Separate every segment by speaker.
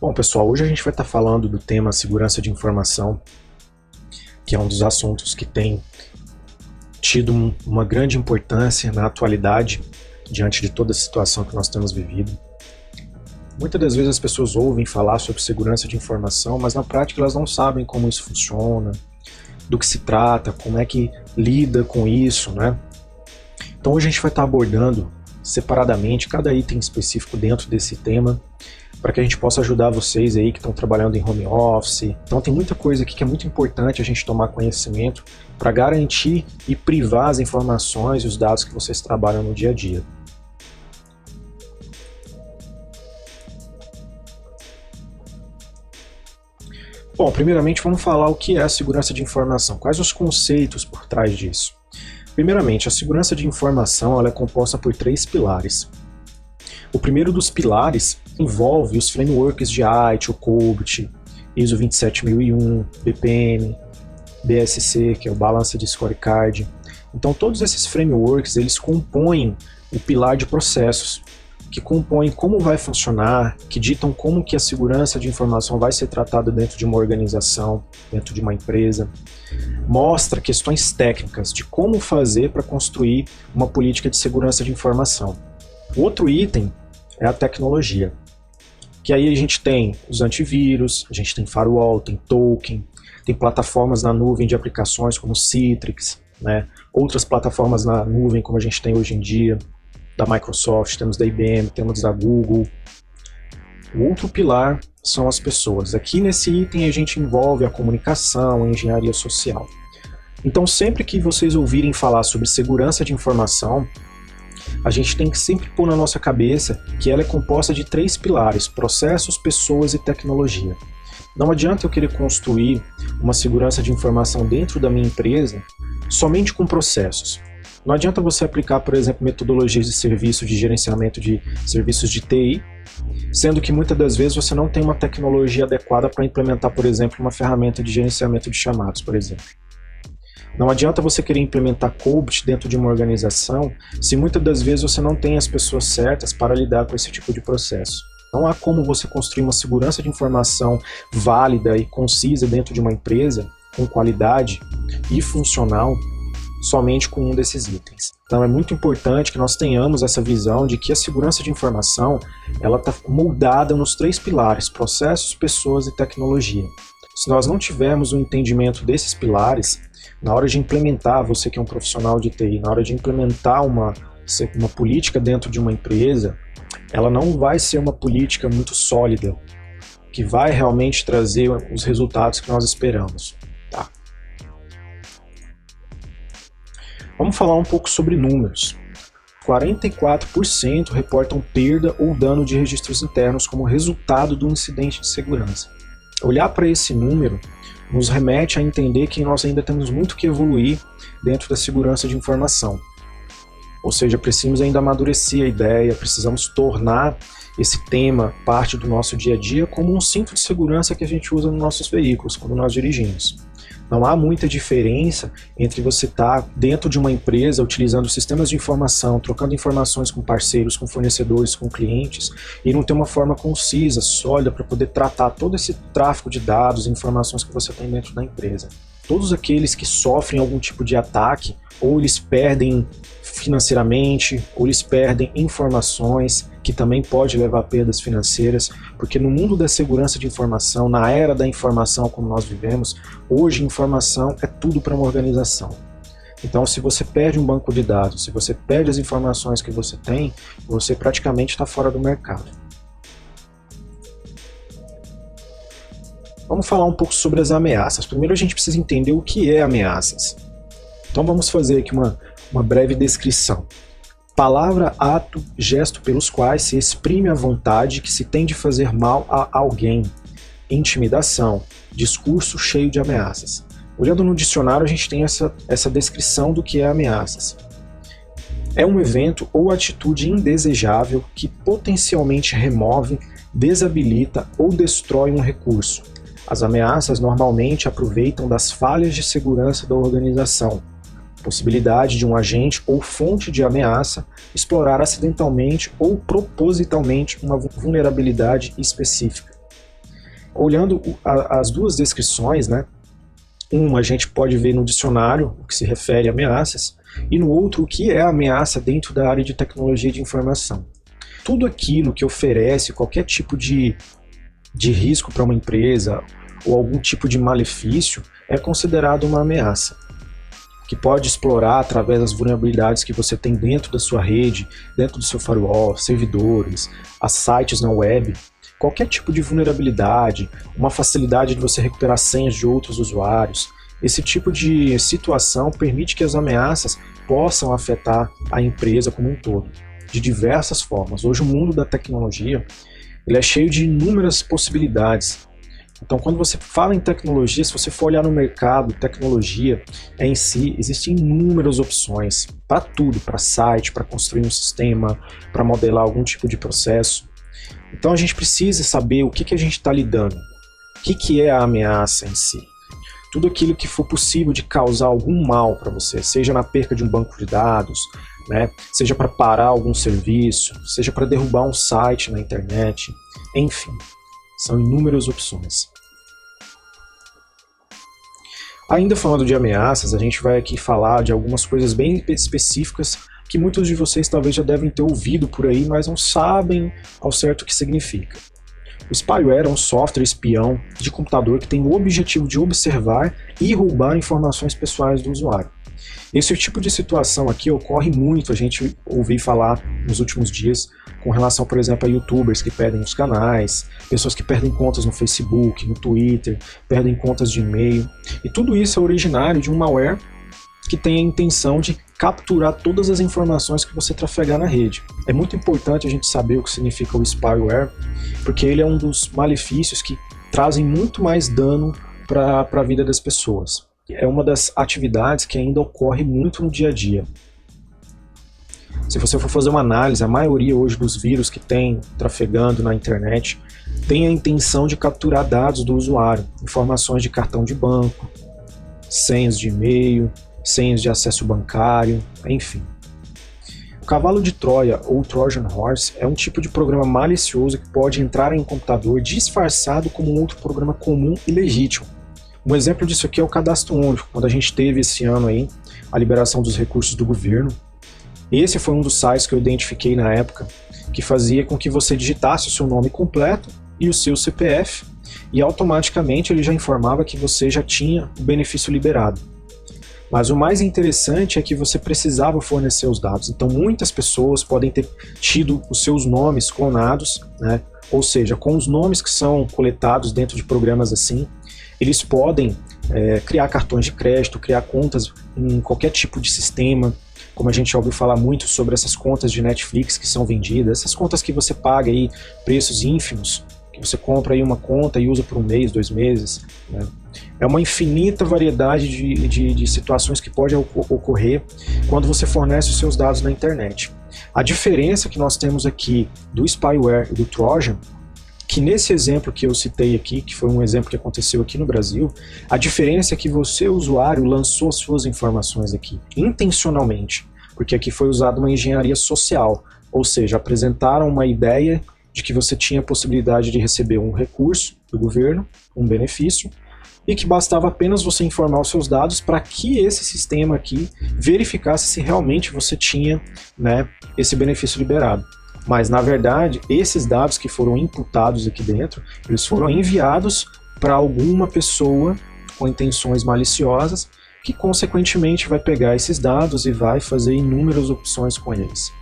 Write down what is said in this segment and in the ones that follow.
Speaker 1: Bom, pessoal, hoje a gente vai estar falando do tema segurança de informação, que é um dos assuntos que tem tido uma grande importância na atualidade, diante de toda a situação que nós temos vivido. Muitas das vezes as pessoas ouvem falar sobre segurança de informação, mas na prática elas não sabem como isso funciona, do que se trata, como é que lida com isso, né? Então hoje a gente vai estar abordando separadamente cada item específico dentro desse tema, para que a gente possa ajudar vocês aí que estão trabalhando em home office. Então tem muita coisa aqui que é muito importante a gente tomar conhecimento para garantir e privar as informações e os dados que vocês trabalham no dia a dia. Bom, primeiramente vamos falar o que é a segurança de informação, quais os conceitos por trás disso. Primeiramente, a segurança de informação ela é composta por 3 pilares. O primeiro dos pilares envolve os frameworks de ITIL, COBIT, ISO 27001, BPM, BSC, que é o Balanced Scorecard. Então todos esses frameworks eles compõem o pilar de processos, que compõem como vai funcionar, que ditam como que a segurança de informação vai ser tratada dentro de uma organização, dentro de uma empresa. Mostra questões técnicas de como fazer para construir uma política de segurança de informação. O outro item é a tecnologia, que aí a gente tem os antivírus, a gente tem firewall, tem token, tem plataformas na nuvem de aplicações como Citrix, né? Outras plataformas na nuvem como a gente tem hoje em dia, da Microsoft, temos da IBM, temos da Google. O outro pilar são as pessoas. Aqui nesse item a gente envolve a comunicação, a engenharia social. Então sempre que vocês ouvirem falar sobre segurança de informação, a gente tem que sempre pôr na nossa cabeça que ela é composta de 3 pilares: processos, pessoas e tecnologia. Não adianta eu querer construir uma segurança de informação dentro da minha empresa somente com processos. Não adianta você aplicar, por exemplo, metodologias de serviço de gerenciamento de serviços de TI, sendo que muitas das vezes você não tem uma tecnologia adequada para implementar, por exemplo, uma ferramenta de gerenciamento de chamados, por exemplo. Não adianta você querer implementar COBIT dentro de uma organização se muitas das vezes você não tem as pessoas certas para lidar com esse tipo de processo. Não há como você construir uma segurança de informação válida e concisa dentro de uma empresa, com qualidade e funcional, somente com um desses itens. Então é muito importante que nós tenhamos essa visão de que a segurança de informação ela está moldada nos 3 pilares: processos, pessoas e tecnologia. Se nós não tivermos um entendimento desses pilares, na hora de implementar, você que é um profissional de TI, na hora de implementar uma política dentro de uma empresa, ela não vai ser uma política muito sólida, que vai realmente trazer os resultados que nós esperamos. Tá? Vamos falar um pouco sobre números. 44% reportam perda ou dano de registros internos como resultado do incidente de segurança. Olhar para esse número nos remete a entender que nós ainda temos muito que evoluir dentro da segurança de informação. Ou seja, precisamos ainda amadurecer a ideia, precisamos tornar esse tema parte do nosso dia a dia como um cinto de segurança que a gente usa nos nossos veículos quando nós dirigimos. Não há muita diferença entre você estar dentro de uma empresa utilizando sistemas de informação, trocando informações com parceiros, com fornecedores, com clientes, e não ter uma forma concisa, sólida, para poder tratar todo esse tráfego de dados e informações que você tem dentro da empresa. Todos aqueles que sofrem algum tipo de ataque, ou eles perdem financeiramente, ou eles perdem informações, que também pode levar a perdas financeiras, porque no mundo da segurança de informação, na era da informação como nós vivemos, hoje informação é tudo para uma organização. Então se você perde um banco de dados, se você perde as informações que você tem, você praticamente está fora do mercado. Vamos falar um pouco sobre as ameaças. Primeiro a gente precisa entender o que é ameaças. Então vamos fazer aqui uma breve descrição. Palavra, ato, gesto pelos quais se exprime a vontade que se tem de fazer mal a alguém. Intimidação, discurso cheio de ameaças. Olhando no dicionário a gente tem essa descrição do que é ameaças. É um evento ou atitude indesejável que potencialmente remove, desabilita ou destrói um recurso. As ameaças normalmente aproveitam das falhas de segurança da organização, possibilidade de um agente ou fonte de ameaça explorar acidentalmente ou propositalmente uma vulnerabilidade específica. olhando as duas descrições, né? Uma a gente pode ver no dicionário o que se refere a ameaças, e no outro o que é ameaça dentro da área de tecnologia de informação. Tudo aquilo que oferece qualquer tipo de risco para uma empresa ou algum tipo de malefício é considerado uma ameaça, que pode explorar através das vulnerabilidades que você tem dentro da sua rede, dentro do seu firewall, servidores, as sites na web. Qualquer tipo de vulnerabilidade, uma facilidade de você recuperar senhas de outros usuários, esse tipo de situação permite que as ameaças possam afetar a empresa como um todo, de diversas formas. Hoje o mundo da tecnologia ele é cheio de inúmeras possibilidades. Então, quando você fala em tecnologia, se você for olhar no mercado, tecnologia em si, existem inúmeras opções para tudo, para site, para construir um sistema, para modelar algum tipo de processo. Então, a gente precisa saber o que a gente está lidando, o que é a ameaça em si. Tudo aquilo que for possível de causar algum mal para você, seja na perca de um banco de dados, né, seja para parar algum serviço, seja para derrubar um site na internet, enfim. São inúmeras opções. Ainda falando de ameaças, a gente vai aqui falar de algumas coisas bem específicas que muitos de vocês talvez já devem ter ouvido por aí, mas não sabem ao certo o que significa. O spyware é um software espião de computador que tem o objetivo de observar e roubar informações pessoais do usuário. Esse tipo de situação aqui ocorre muito, a gente ouviu falar nos últimos dias com relação, por exemplo, a youtubers que perdem os canais, pessoas que perdem contas no Facebook, no Twitter, perdem contas de e-mail. E tudo isso é originário de um malware que tem a intenção de capturar todas as informações que você trafegar na rede. É muito importante a gente saber o que significa o spyware, porque ele é um dos malefícios que trazem muito mais dano para a vida das pessoas. É uma das atividades que ainda ocorre muito no dia a dia. Se você for fazer uma análise, a maioria hoje dos vírus que tem trafegando na internet tem a intenção de capturar dados do usuário, informações de cartão de banco, senhas de e-mail, senhas de acesso bancário, enfim. O cavalo de Troia, ou Trojan Horse, é um tipo de programa malicioso que pode entrar em um computador disfarçado como um outro programa comum e legítimo. Um exemplo disso aqui é o Cadastro Único, quando a gente teve esse ano aí a liberação dos recursos do governo. Esse foi um dos sites que eu identifiquei na época, que fazia com que você digitasse o seu nome completo e o seu CPF, e automaticamente ele já informava que você já tinha o benefício liberado. Mas o mais interessante é que você precisava fornecer os dados, então muitas pessoas podem ter tido os seus nomes clonados, né? Ou seja, com os nomes que são coletados dentro de programas assim, eles podem criar cartões de crédito, criar contas em qualquer tipo de sistema, como a gente já ouviu falar muito sobre essas contas de Netflix que são vendidas, essas contas que você paga aí preços ínfimos, que você compra aí uma conta e usa por um mês, 2 meses, né? É uma infinita variedade de situações que pode ocorrer quando você fornece os seus dados na internet. A diferença que nós temos aqui do spyware e do Trojan, que nesse exemplo que eu citei aqui, que foi um exemplo que aconteceu aqui no Brasil, a diferença é que você, usuário, lançou suas informações aqui, intencionalmente, porque aqui foi usada uma engenharia social, ou seja, apresentaram uma ideia de que você tinha a possibilidade de receber um recurso do governo, um benefício, e que bastava apenas você informar os seus dados para que esse sistema aqui verificasse se realmente você tinha, né, esse benefício liberado. Mas, na verdade, esses dados que foram imputados aqui dentro, eles foram enviados para alguma pessoa com intenções maliciosas, que consequentemente vai pegar esses dados e vai fazer inúmeras opções com eles.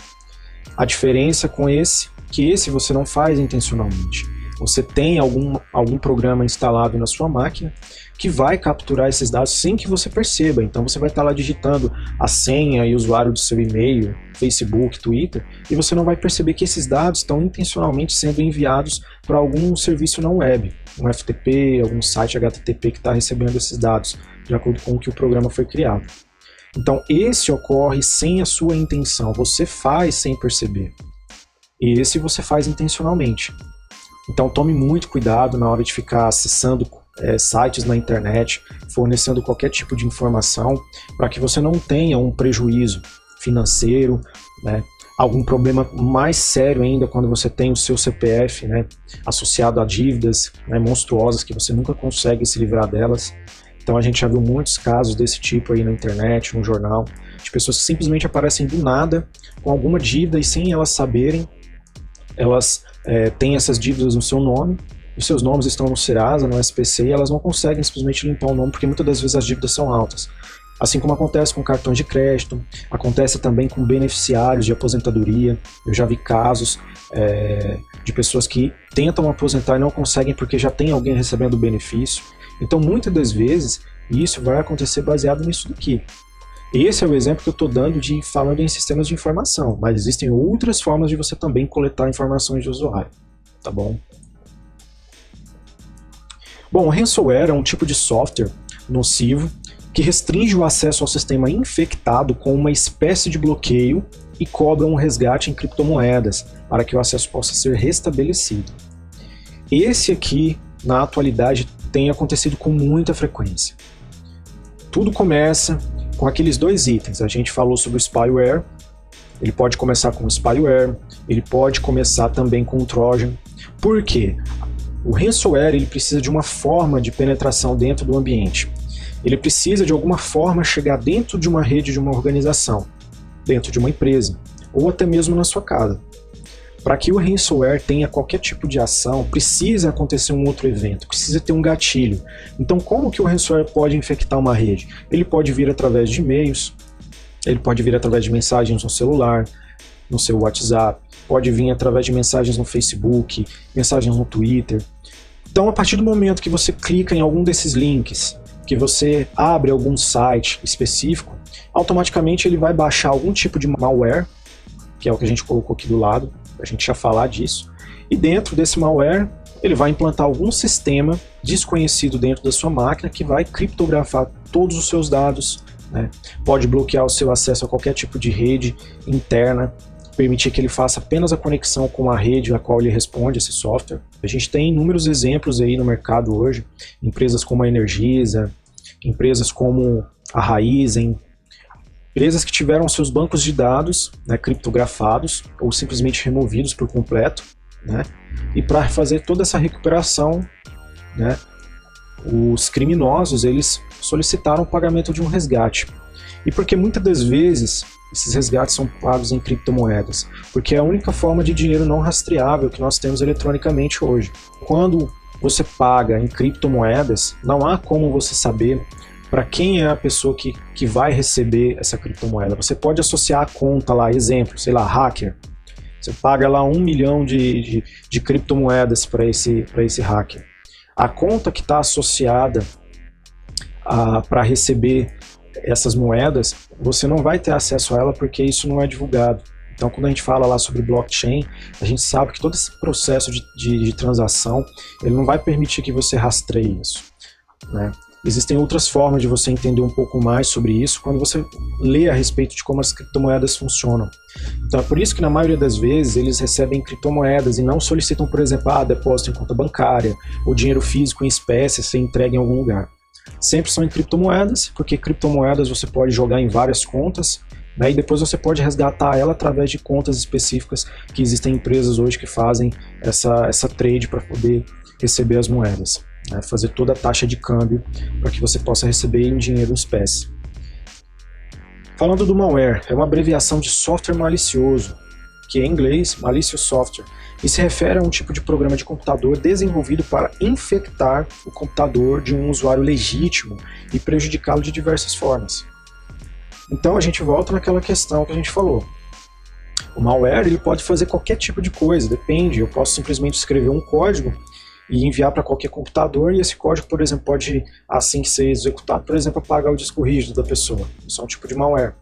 Speaker 1: A diferença com esse, que esse você não faz intencionalmente. Você tem algum programa instalado na sua máquina que vai capturar esses dados sem que você perceba. Então você vai estar lá digitando a senha e o usuário do seu e-mail, Facebook, Twitter, e você não vai perceber que esses dados estão intencionalmente sendo enviados para algum serviço na web, um FTP, algum site HTTP que está recebendo esses dados, de acordo com o que o programa foi criado. Então esse ocorre sem a sua intenção, você faz sem perceber. E esse você faz intencionalmente. Então tome muito cuidado na hora de ficar acessando sites na internet, fornecendo qualquer tipo de informação, para que você não tenha um prejuízo financeiro, né, Algum problema mais sério ainda quando você tem o seu CPF, né, associado a dívidas, né, monstruosas que você nunca consegue se livrar delas. Então a gente já viu muitos casos desse tipo aí na internet, no jornal, de pessoas que simplesmente aparecem do nada com alguma dívida e sem elas saberem, elas têm essas dívidas no seu nome, os seus nomes estão no Serasa, no SPC, e elas não conseguem simplesmente limpar o nome porque muitas das vezes as dívidas são altas. Assim como acontece com cartões de crédito, acontece também com beneficiários de aposentadoria. Eu já vi casos de pessoas que tentam aposentar e não conseguem porque já tem alguém recebendo o benefício. Então, muitas das vezes, isso vai acontecer baseado nisso daqui. Esse é o exemplo que eu estou dando falando em sistemas de informação, mas existem outras formas de você também coletar informações de usuário, tá bom? Bom, o ransomware é um tipo de software nocivo que restringe o acesso ao sistema infectado com uma espécie de bloqueio e cobra um resgate em criptomoedas para que o acesso possa ser restabelecido. Esse aqui, na atualidade, tem acontecido com muita frequência. Tudo começa com aqueles dois itens. A gente falou sobre o spyware, ele pode começar com o spyware, ele pode começar também com o Trojan. Por quê? O ransomware ele precisa de uma forma de penetração dentro do ambiente. Ele precisa de alguma forma chegar dentro de uma rede de uma organização, dentro de uma empresa, ou até mesmo na sua casa. Para que o ransomware tenha qualquer tipo de ação, precisa acontecer um outro evento, precisa ter um gatilho. Então, como que o ransomware pode infectar uma rede? Ele pode vir através de e-mails, ele pode vir através de mensagens no celular, no seu WhatsApp, pode vir através de mensagens no Facebook, mensagens no Twitter. Então, a partir do momento que você clica em algum desses links, que você abre algum site específico, automaticamente ele vai baixar algum tipo de malware, que é o que a gente colocou aqui do lado, a gente já falar disso, e dentro desse malware ele vai implantar algum sistema desconhecido dentro da sua máquina que vai criptografar todos os seus dados, né? Pode bloquear o seu acesso a qualquer tipo de rede interna, permitir que ele faça apenas a conexão com a rede a qual ele responde, esse software. A gente tem inúmeros exemplos aí no mercado hoje, empresas como a Energisa, empresas como a Raizen, empresas que tiveram seus bancos de dados, né, criptografados ou simplesmente removidos por completo, né, e para fazer toda essa recuperação, né, os criminosos eles solicitaram o pagamento de um resgate. E porque muitas das vezes esses resgates são pagos em criptomoedas, porque é a única forma de dinheiro não rastreável que nós temos eletronicamente hoje. Quando você paga em criptomoedas, não há como você saber para quem é a pessoa que vai receber essa criptomoeda. Você pode associar a conta lá, exemplo, sei lá, hacker. Você paga lá 1 milhão de criptomoedas para esse hacker. A conta que está associada para receber essas moedas, você não vai ter acesso a ela porque isso não é divulgado. Então, quando a gente fala lá sobre blockchain, a gente sabe que todo esse processo de transação, ele não vai permitir que você rastreie isso, né? Existem outras formas de você entender um pouco mais sobre isso quando você lê a respeito de como as criptomoedas funcionam. Então é por isso que na maioria das vezes eles recebem criptomoedas e não solicitam, por exemplo, depósito em conta bancária ou dinheiro físico em espécie ser entregue em algum lugar. Sempre são em criptomoedas, porque criptomoedas você pode jogar em várias contas, né, e depois você pode resgatar ela através de contas específicas que existem empresas hoje que fazem essa trade para poder receber as moedas. Fazer toda a taxa de câmbio para que você possa receber em dinheiro em espécie. Falando do malware, é uma abreviação de software malicioso, que em inglês, malicious software, e se refere a um tipo de programa de computador desenvolvido para infectar o computador de um usuário legítimo e prejudicá-lo de diversas formas. Então a gente volta naquela questão que a gente falou. O malware ele pode fazer qualquer tipo de coisa, depende, eu posso simplesmente escrever um código e enviar para qualquer computador, e esse código, por exemplo, pode, assim que ser executado, por exemplo, apagar o disco rígido da pessoa. Isso é um tipo de malware.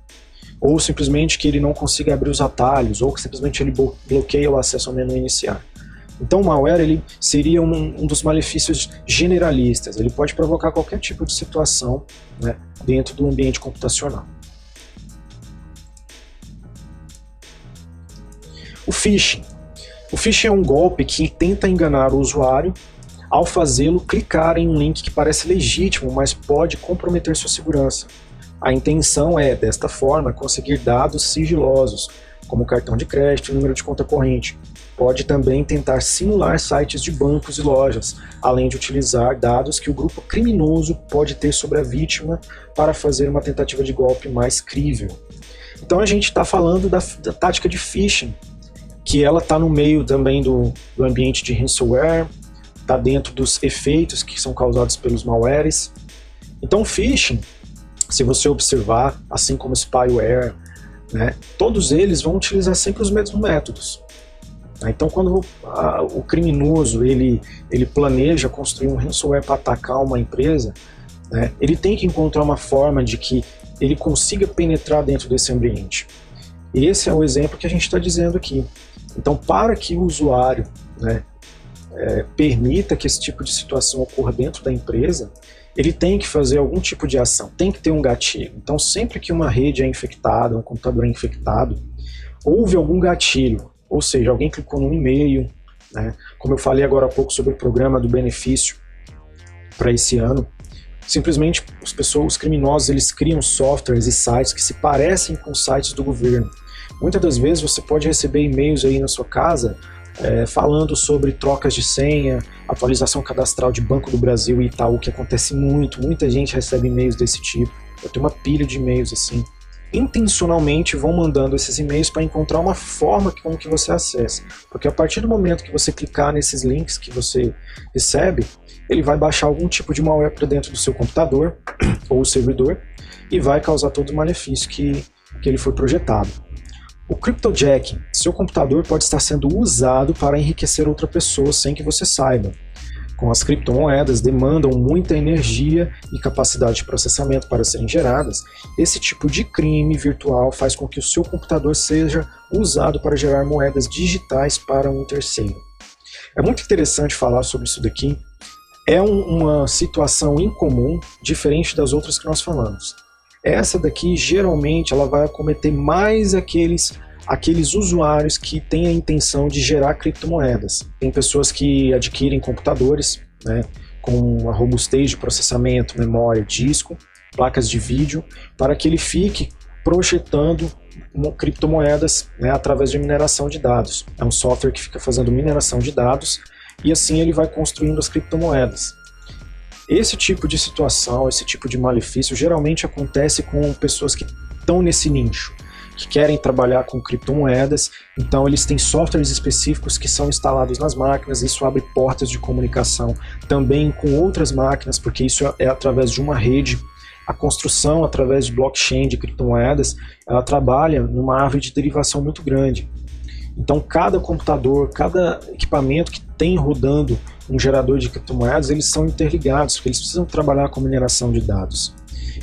Speaker 1: Ou simplesmente que ele não consiga abrir os atalhos, ou que simplesmente ele bloqueia o acesso ao menu iniciar. Então o malware ele seria um dos malefícios generalistas, ele pode provocar qualquer tipo de situação, né, dentro do ambiente computacional. O phishing. O phishing é um golpe que tenta enganar o usuário ao fazê-lo clicar em um link que parece legítimo, mas pode comprometer sua segurança. A intenção é, desta forma, conseguir dados sigilosos, como cartão de crédito e número de conta corrente. Pode também tentar simular sites de bancos e lojas, além de utilizar dados que o grupo criminoso pode ter sobre a vítima para fazer uma tentativa de golpe mais crível. Então a gente está falando da tática de phishing, que ela está no meio também do ambiente de ransomware, está dentro dos efeitos que são causados pelos malwares. Então o phishing, se você observar, assim como spyware, né, todos eles vão utilizar sempre os mesmos métodos. Então quando o criminoso ele planeja construir um ransomware para atacar uma empresa, né, ele tem que encontrar uma forma de que ele consiga penetrar dentro desse ambiente. Esse é o exemplo que a gente está dizendo aqui. Então, para que o usuário, né, permita que esse tipo de situação ocorra dentro da empresa, ele tem que fazer algum tipo de ação, tem que ter um gatilho. Então, sempre que uma rede é infectada, um computador é infectado, houve algum gatilho, ou seja, alguém clicou num e-mail, né, como eu falei agora há pouco sobre o programa do benefício para esse ano, simplesmente os criminosos, eles criam softwares e sites que se parecem com sites do governo. Muitas das vezes você pode receber e-mails aí na sua casa falando sobre trocas de senha, atualização cadastral de Banco do Brasil e Itaú, que acontece muito, muita gente recebe e-mails desse tipo. Eu tenho uma pilha de e-mails assim. Intencionalmente vão mandando esses e-mails para encontrar uma forma com que você acessa. Porque a partir do momento que você clicar nesses links que você recebe, ele vai baixar algum tipo de malware para dentro do seu computador ou servidor e vai causar todo o malefício que ele foi projetado. O cryptojacking, seu computador pode estar sendo usado para enriquecer outra pessoa sem que você saiba. Com as criptomoedas demandam muita energia e capacidade de processamento para serem geradas, esse tipo de crime virtual faz com que o seu computador seja usado para gerar moedas digitais para um terceiro. É muito interessante falar sobre isso daqui. É uma situação incomum, diferente das outras que nós falamos. Essa daqui, geralmente, ela vai acometer mais aqueles usuários que têm a intenção de gerar criptomoedas. Tem pessoas que adquirem computadores, né, com uma robustez de processamento, memória, disco, placas de vídeo, para que ele fique projetando criptomoedas, né, através de mineração de dados. É um software que fica fazendo mineração de dados e assim ele vai construindo as criptomoedas. Esse tipo de situação, esse tipo de malefício geralmente acontece com pessoas que estão nesse nicho, que querem trabalhar com criptomoedas, então eles têm softwares específicos que são instalados nas máquinas, isso abre portas de comunicação também com outras máquinas, porque isso é através de uma rede. A construção através de blockchain de criptomoedas, ela trabalha numa árvore de derivação muito grande. Então cada computador, cada equipamento que tem rodando um gerador de criptomoedas, eles são interligados, porque eles precisam trabalhar com mineração de dados.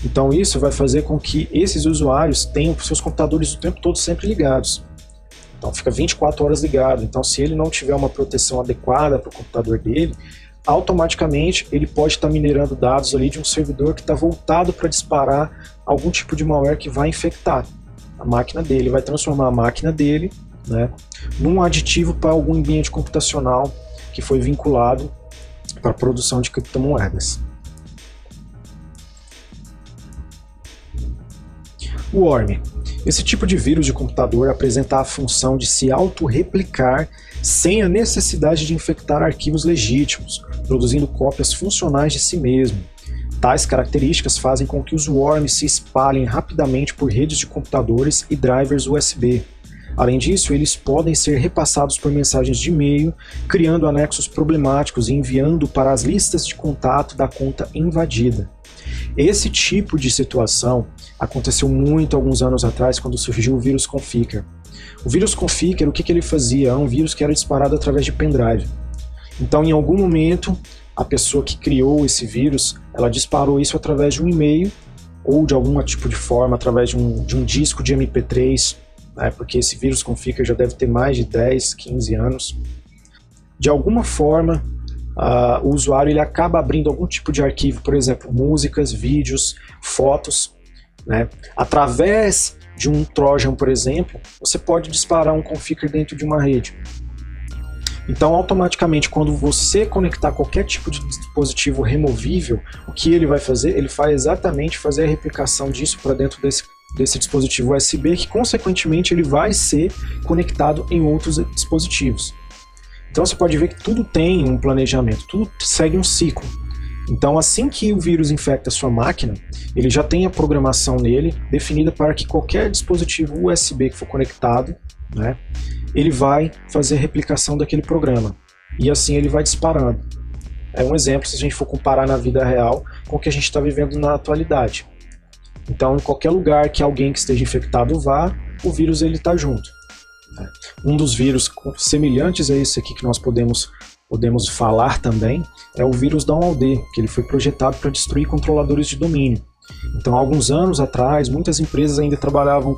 Speaker 1: Então isso vai fazer com que esses usuários tenham seus computadores o tempo todo sempre ligados. Então fica 24 horas ligado. Então se ele não tiver uma proteção adequada para o computador dele, automaticamente ele pode estar minerando dados ali de um servidor que está voltado para disparar algum tipo de malware que vai infectar a máquina dele, vai transformar a máquina dele, né, num aditivo para algum ambiente computacional que foi vinculado para a produção de criptomoedas. O worm. Esse tipo de vírus de computador apresenta a função de se autorreplicar sem a necessidade de infectar arquivos legítimos, produzindo cópias funcionais de si mesmo. Tais características fazem com que os worms se espalhem rapidamente por redes de computadores e drivers USB. Além disso, eles podem ser repassados por mensagens de e-mail, criando anexos problemáticos e enviando para as listas de contato da conta invadida. Esse tipo de situação aconteceu muito alguns anos atrás, quando surgiu o vírus Conficker. O vírus Conficker, o que ele fazia? Era um vírus que era disparado através de pendrive. Então, em algum momento, a pessoa que criou esse vírus, ela disparou isso através de um e-mail ou de algum tipo de forma, através de um disco de MP3, né, porque esse vírus Conficker já deve ter mais de 10, 15 anos. De alguma forma, o usuário ele acaba abrindo algum tipo de arquivo, por exemplo, músicas, vídeos, fotos, né? Através de um Trojan, por exemplo, você pode disparar um Conficker dentro de uma rede. Então, automaticamente, quando você conectar qualquer tipo de dispositivo removível, o que ele vai fazer? Ele vai exatamente fazer a replicação disso para dentro desse dispositivo USB que, consequentemente, ele vai ser conectado em outros dispositivos. Então você pode ver que tudo tem um planejamento, tudo segue um ciclo. Então, assim que o vírus infecta a sua máquina, ele já tem a programação nele definida para que qualquer dispositivo USB que for conectado, né, ele vai fazer replicação daquele programa. E assim ele vai disparando. É um exemplo se a gente for comparar na vida real com o que a gente está vivendo na atualidade. Então, em qualquer lugar que alguém que esteja infectado vá, o vírus ele está junto. Um dos vírus semelhantes a esse aqui que nós podemos falar também é o vírus da OAuth, que ele foi projetado para destruir controladores de domínio. Então, há alguns anos atrás, muitas empresas ainda trabalhavam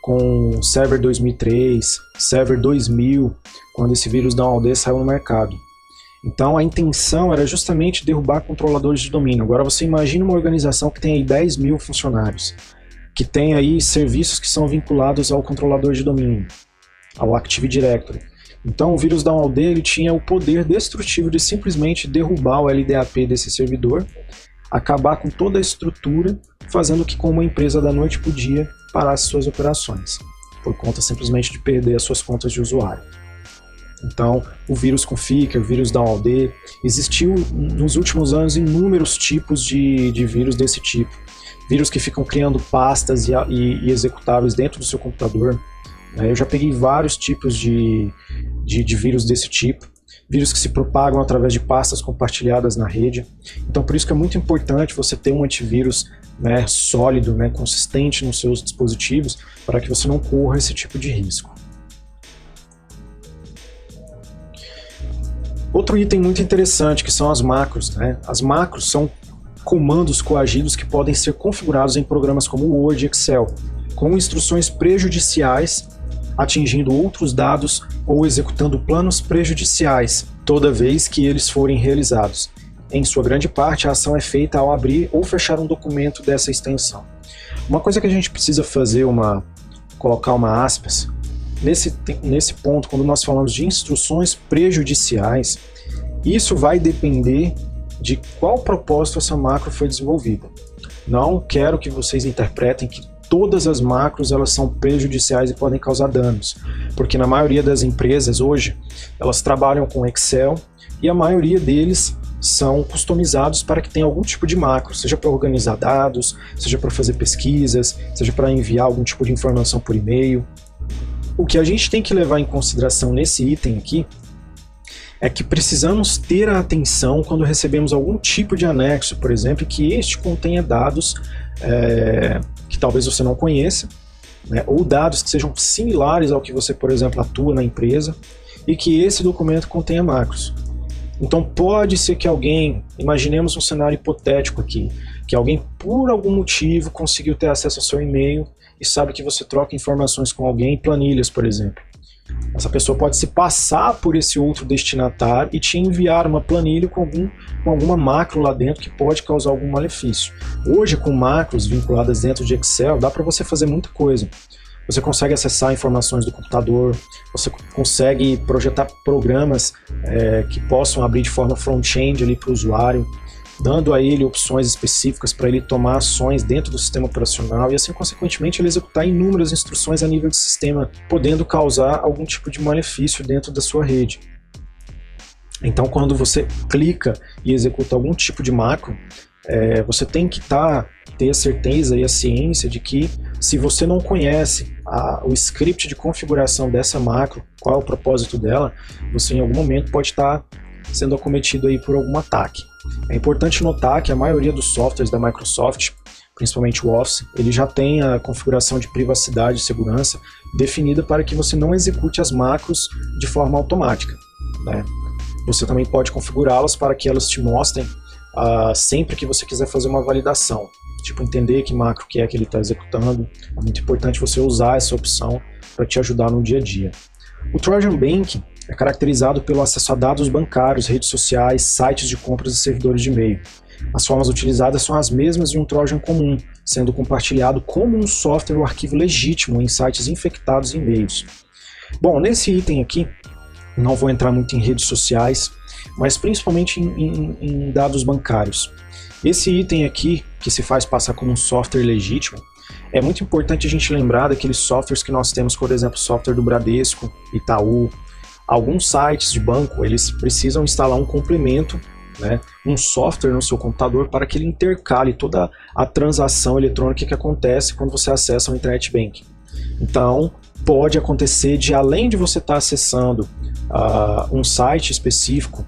Speaker 1: com Server 2003, Server 2000, quando esse vírus da OAuth saiu no mercado. Então, a intenção era justamente derrubar controladores de domínio. Agora, você imagina uma organização que tem aí 10 mil funcionários, que tem aí serviços que são vinculados ao controlador de domínio, ao Active Directory. Então, o vírus da OAuth ele tinha o poder destrutivo de simplesmente derrubar o LDAP desse servidor, acabar com toda a estrutura, fazendo que, como uma empresa da noite para o dia, parasse suas operações, por conta simplesmente de perder as suas contas de usuário. Então, o vírus Conficker, o vírus da OAuth, existiu nos últimos anos inúmeros tipos de vírus desse tipo. Vírus que ficam criando pastas e executáveis dentro do seu computador. Eu já peguei vários tipos de vírus desse tipo. Vírus que se propagam através de pastas compartilhadas na rede. Então, por isso que é muito importante você ter um antivírus, né, sólido, né, consistente nos seus dispositivos, para que você não corra esse tipo de risco. Outro item muito interessante que são as macros, né? As macros são comandos coagidos que podem ser configurados em programas como Word e Excel, com instruções prejudiciais, atingindo outros dados ou executando planos prejudiciais, toda vez que eles forem realizados. Em sua grande parte, a ação é feita ao abrir ou fechar um documento dessa extensão. Uma coisa que a gente precisa fazer, colocar uma aspas, nesse ponto, quando nós falamos de instruções prejudiciais, isso vai depender de qual propósito essa macro foi desenvolvida. Não quero que vocês interpretem que todas as macros elas são prejudiciais e podem causar danos, porque na maioria das empresas hoje, elas trabalham com Excel e a maioria deles são customizados para que tenha algum tipo de macro, seja para organizar dados, seja para fazer pesquisas, seja para enviar algum tipo de informação por e-mail. O que a gente tem que levar em consideração nesse item aqui é que precisamos ter a atenção quando recebemos algum tipo de anexo, por exemplo, que este contenha dados que talvez você não conheça, né, ou dados que sejam similares ao que você, por exemplo, atua na empresa, e que esse documento contenha macros. Então pode ser que alguém, imaginemos um cenário hipotético aqui, que alguém por algum motivo conseguiu ter acesso ao seu e-mail e sabe que você troca informações com alguém em planilhas, por exemplo. Essa pessoa pode se passar por esse outro destinatário e te enviar uma planilha com alguma macro lá dentro que pode causar algum malefício. Hoje, com macros vinculadas dentro de Excel, dá para você fazer muita coisa. Você consegue acessar informações do computador, você consegue projetar programas que possam abrir de forma front-end ali para o usuário, dando a ele opções específicas para ele tomar ações dentro do sistema operacional e assim, consequentemente, ele executar inúmeras instruções a nível de sistema, podendo causar algum tipo de malefício dentro da sua rede. Então, quando você clica e executa algum tipo de macro, você tem que ter a certeza e a ciência de que, se você não conhece o script de configuração dessa macro, qual é o propósito dela, você em algum momento pode estar sendo acometido aí por algum ataque. É importante notar que a maioria dos softwares da Microsoft, principalmente o Office, ele já tem a configuração de privacidade e segurança definida para que você não execute as macros de forma automática, né? Você também pode configurá-las para que elas te mostrem sempre que você quiser fazer uma validação, tipo entender que macro que é que ele está executando. É muito importante você usar essa opção para te ajudar no dia a dia. O Trojan Banking é caracterizado pelo acesso a dados bancários, redes sociais, sites de compras e servidores de e-mail. As formas utilizadas são as mesmas de um Trojan comum, sendo compartilhado como um software ou arquivo legítimo em sites infectados e e-mails. Bom, nesse item aqui, não vou entrar muito em redes sociais, mas principalmente em dados bancários. Esse item aqui, que se faz passar como um software legítimo, É muito importante a gente lembrar daqueles softwares que nós temos, por exemplo, software do Bradesco, Itaú. Alguns sites de banco, eles precisam instalar um complemento, né, um software no seu computador para que ele intercale toda a transação eletrônica que acontece quando você acessa o Internet Banking. Então, pode acontecer de, além de você estar acessando um site específico,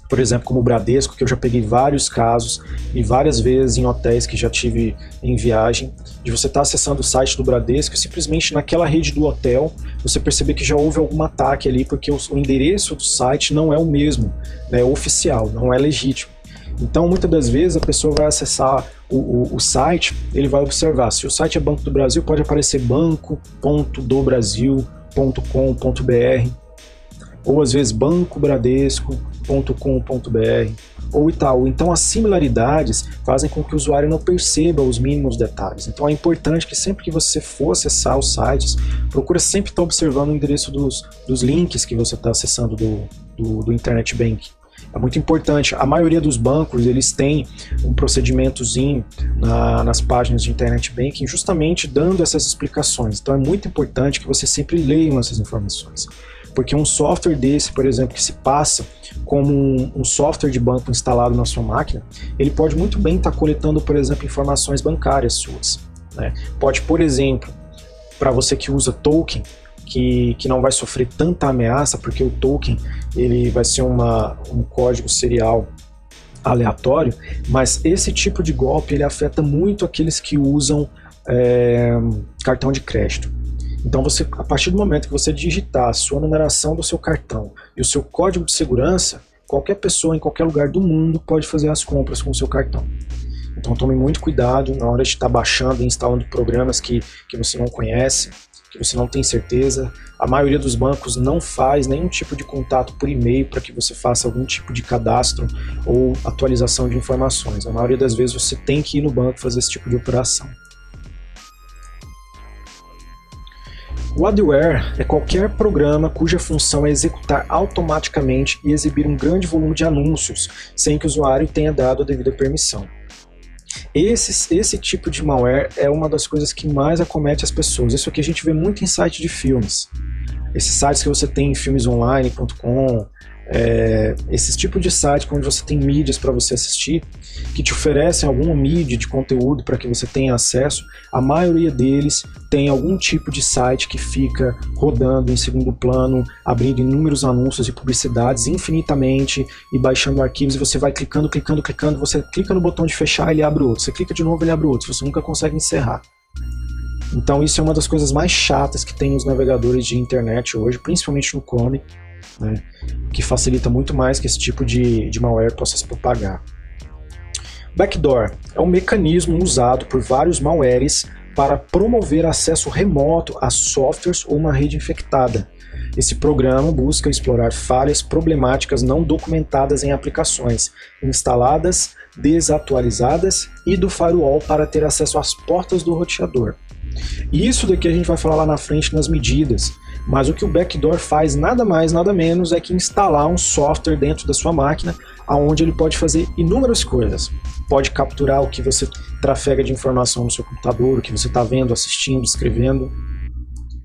Speaker 1: por exemplo, como o Bradesco, que eu já peguei vários casos e várias vezes em hotéis que já tive em viagem, de você estar acessando o site do Bradesco e simplesmente naquela rede do hotel você perceber que já houve algum ataque ali, porque o endereço do site não é o mesmo, né, oficial, não é legítimo. Então, muitas das vezes, a pessoa vai acessar o site, ele vai observar, se o site é Banco do Brasil, pode aparecer banco.dobrasil.com.br, ou às vezes bancobradesco.com.br, ou Itaú. Então, as similaridades fazem com que o usuário não perceba os mínimos detalhes. Então, é importante que sempre que você for acessar os sites, procura sempre estar observando o endereço dos links que você está acessando do Internet Banking. É muito importante. A maioria dos bancos, eles têm um procedimentozinho nas páginas de Internet Banking, justamente dando essas explicações. Então é muito importante que você sempre leia essas informações. Porque um software desse, por exemplo, que se passa como um software de banco instalado na sua máquina, ele pode muito bem estar coletando, por exemplo, informações bancárias suas, né? Pode, por exemplo, para você que usa token, que não vai sofrer tanta ameaça, porque o token ele vai ser um código serial aleatório, mas esse tipo de golpe ele afeta muito aqueles que usam cartão de crédito. Então, a partir do momento que você digitar a sua numeração do seu cartão e o seu código de segurança, qualquer pessoa em qualquer lugar do mundo pode fazer as compras com o seu cartão. Então tome muito cuidado na hora de estar baixando e instalando programas que você não conhece, que você não tem certeza. A maioria dos bancos não faz nenhum tipo de contato por e-mail para que você faça algum tipo de cadastro ou atualização de informações. A maioria das vezes você tem que ir no banco fazer esse tipo de operação. O adware é qualquer programa cuja função é executar automaticamente e exibir um grande volume de anúncios, sem que o usuário tenha dado a devida permissão. Esse tipo de malware é uma das coisas que mais acomete as pessoas. Isso aqui a gente vê muito em site de filmes. Esses sites que você tem em filmesonline.com, esses tipos de sites onde você tem mídias para você assistir, que te oferecem alguma mídia de conteúdo para que você tenha acesso, a maioria deles tem algum tipo de site que fica rodando em segundo plano, abrindo inúmeros anúncios e publicidades infinitamente e baixando arquivos, e você vai clicando, você clica no botão de fechar, ele abre outro, você clica de novo, ele abre outro, você nunca consegue encerrar. Então isso é uma das coisas mais chatas que tem nos navegadores de internet hoje, principalmente no Chrome, né, que facilita muito mais que esse tipo de malware possa se propagar. Backdoor é um mecanismo usado por vários malwares para promover acesso remoto a softwares ou uma rede infectada. Esse programa busca explorar falhas problemáticas não documentadas em aplicações instaladas, desatualizadas e do firewall para ter acesso às portas do roteador. E isso daqui a gente vai falar lá na frente nas medidas, mas o que o backdoor faz nada mais, nada menos é que instalar um software dentro da sua máquina, onde ele pode fazer inúmeras coisas. Pode capturar o que você trafega de informação no seu computador, o que você está vendo, assistindo, escrevendo,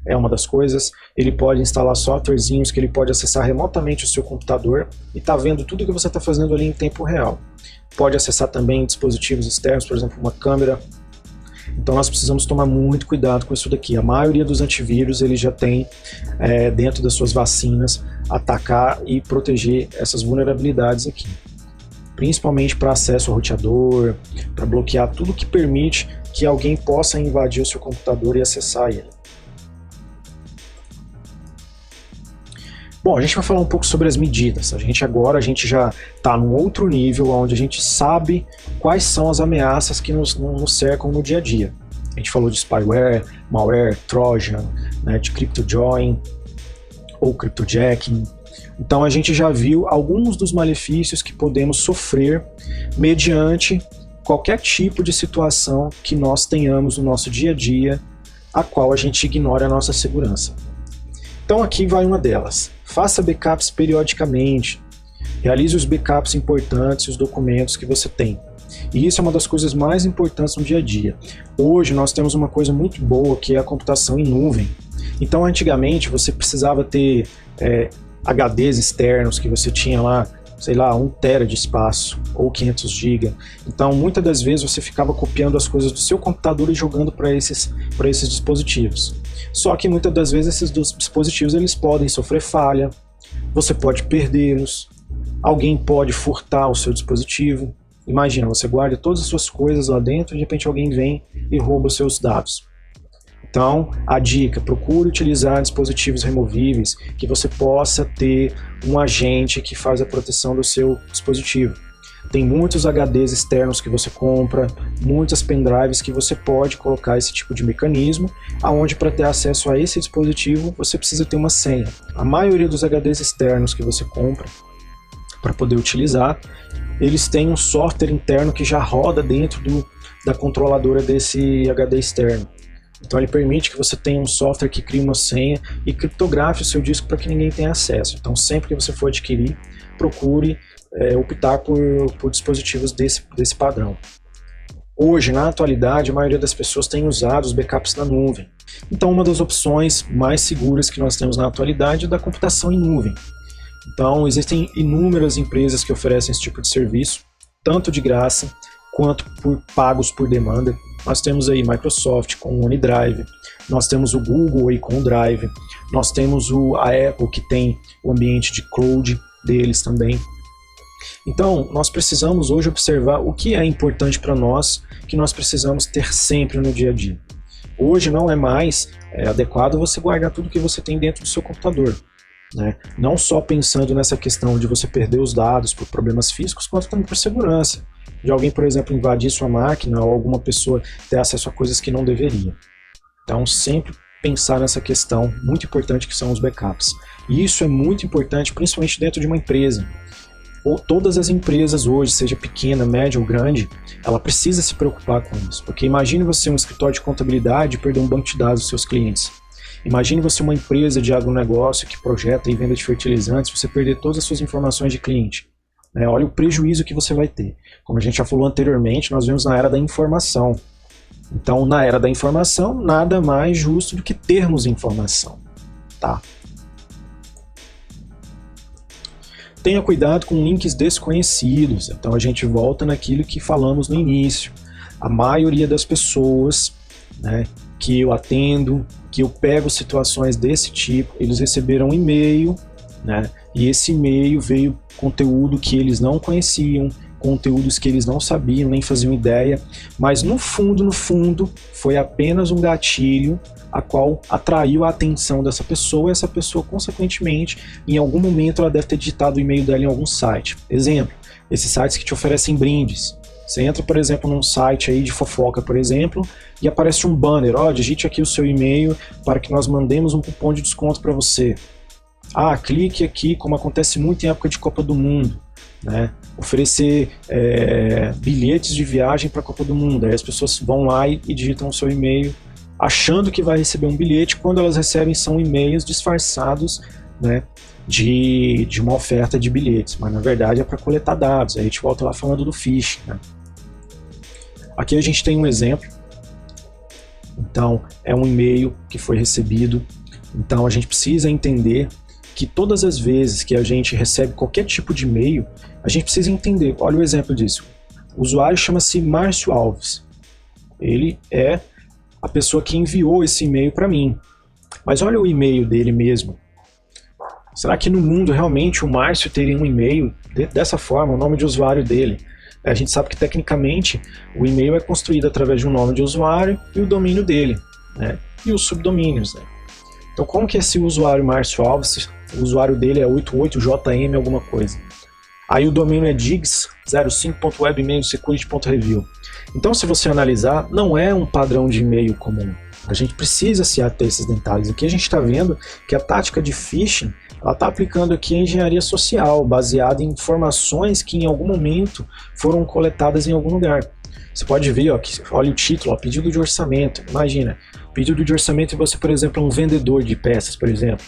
Speaker 1: é uma das coisas. Ele pode instalar softwarezinhos que ele pode acessar remotamente o seu computador e tá vendo tudo que você está fazendo ali em tempo real. Pode acessar também dispositivos externos, por exemplo, uma câmera. Então nós precisamos tomar muito cuidado com isso daqui. A maioria dos antivírus ele já tem dentro das suas vacinas atacar e proteger essas vulnerabilidades aqui. Principalmente para acesso ao roteador, para bloquear tudo que permite que alguém possa invadir o seu computador e acessar ele. Bom, a gente vai falar um pouco sobre as medidas. A gente já está num outro nível onde a gente sabe quais são as ameaças que nos cercam no dia a dia. A gente falou de spyware, malware, trojan, né, de cryptojoin ou cryptojacking. Então a gente já viu alguns dos malefícios que podemos sofrer mediante qualquer tipo de situação que nós tenhamos no nosso dia a dia, a qual a gente ignora a nossa segurança. Então aqui vai uma delas. Faça backups periodicamente. Realize os backups importantes, os documentos que você tem. E isso é uma das coisas mais importantes no dia a dia. Hoje nós temos uma coisa muito boa que é a computação em nuvem. Então antigamente você precisava ter HDs externos que você tinha lá, sei lá, 1 tera de espaço ou 500 GB. Então muitas das vezes você ficava copiando as coisas do seu computador e jogando para esses dispositivos. Só que muitas das vezes esses dispositivos eles podem sofrer falha, você pode perdê-los, alguém pode furtar o seu dispositivo. Imagina, você guarda todas as suas coisas lá dentro e de repente alguém vem e rouba os seus dados. Então, a dica, procure utilizar dispositivos removíveis, que você possa ter um agente que faz a proteção do seu dispositivo. Tem muitos HDs externos que você compra, muitas pendrives que você pode colocar esse tipo de mecanismo, aonde para ter acesso a esse dispositivo você precisa ter uma senha. A maioria dos HDs externos que você compra para poder utilizar, eles têm um software interno que já roda dentro da controladora desse HD externo. Então ele permite que você tenha um software que crie uma senha e criptografe o seu disco para que ninguém tenha acesso. Então sempre que você for adquirir, procure optar por dispositivos desse padrão. Hoje, na atualidade, a maioria das pessoas tem usado os backups na nuvem. Então uma das opções mais seguras que nós temos na atualidade é da computação em nuvem. Então existem inúmeras empresas que oferecem esse tipo de serviço, tanto de graça quanto pagos por demanda. Nós temos aí Microsoft com o OneDrive, nós temos o Google aí com o Drive, nós temos a Apple que tem o ambiente de cloud deles também. Então, nós precisamos hoje observar o que é importante para nós, que nós precisamos ter sempre no dia a dia. Hoje não é mais adequado você guardar tudo que você tem dentro do seu computador, né? Não só pensando nessa questão de você perder os dados por problemas físicos, quanto também por segurança. De alguém, por exemplo, invadir sua máquina ou alguma pessoa ter acesso a coisas que não deveria. Então, sempre pensar nessa questão muito importante que são os backups. E isso é muito importante, principalmente dentro de uma empresa. Todas as empresas hoje, seja pequena, média ou grande, ela precisa se preocupar com isso. Porque imagine você um escritório de contabilidade e perder um banco de dados dos seus clientes. Imagine você uma empresa de agronegócio que projeta e venda de fertilizantes, você perder todas as suas informações de cliente. Olha o prejuízo que você vai ter. Como a gente já falou anteriormente, nós vivemos na era da informação. Então, na era da informação, nada mais justo do que termos informação. Tá? Tenha cuidado com links desconhecidos. Então, a gente volta naquilo que falamos no início. A maioria das pessoas, né, que eu atendo, que eu pego situações desse tipo, eles receberam um e-mail, né, e esse e-mail veio conteúdo que eles não conheciam, conteúdos que eles não sabiam, nem faziam ideia, mas no fundo, foi apenas um gatilho a qual atraiu a atenção dessa pessoa, e essa pessoa, consequentemente, em algum momento ela deve ter digitado o e-mail dela em algum site. Exemplo, esses sites que te oferecem brindes. Você entra, por exemplo, num site aí de fofoca, por exemplo, e aparece um banner, digite aqui o seu e-mail para que nós mandemos um cupom de desconto para você. Clique aqui, como acontece muito em época de Copa do Mundo, né? Oferecer bilhetes de viagem para a Copa do Mundo. Aí as pessoas vão lá e digitam o seu e-mail, achando que vai receber um bilhete. Quando elas recebem, são e-mails disfarçados, né, de uma oferta de bilhetes, mas na verdade é para coletar dados. Aí a gente volta lá falando do phishing, né? Aqui a gente tem um exemplo. Então, é um e-mail que foi recebido. Então, a gente precisa entender que todas as vezes que a gente recebe qualquer tipo de e-mail, a gente precisa entender. Olha o exemplo disso. O usuário chama-se Márcio Alves. Ele é a pessoa que enviou esse e-mail para mim. Mas olha o e-mail dele mesmo. Será que no mundo realmente o Márcio teria um e-mail dessa forma, o nome de usuário dele? A gente sabe que tecnicamente o e-mail é construído através de um nome de usuário e o domínio dele, né? E os subdomínios, né? Então como que esse usuário Márcio Alves, o usuário dele é 88jm alguma coisa. Aí o domínio é digs05.webmailsecurity.review. Então se você analisar, não é um padrão de e-mail comum. A gente precisa se ater a esses detalhes. Aqui a gente está vendo que a tática de phishing ela está aplicando aqui a engenharia social, baseada em informações que em algum momento foram coletadas em algum lugar. Você pode ver, olha o título, pedido de orçamento. Imagina, pedido de orçamento e você, por exemplo, é um vendedor de peças, por exemplo.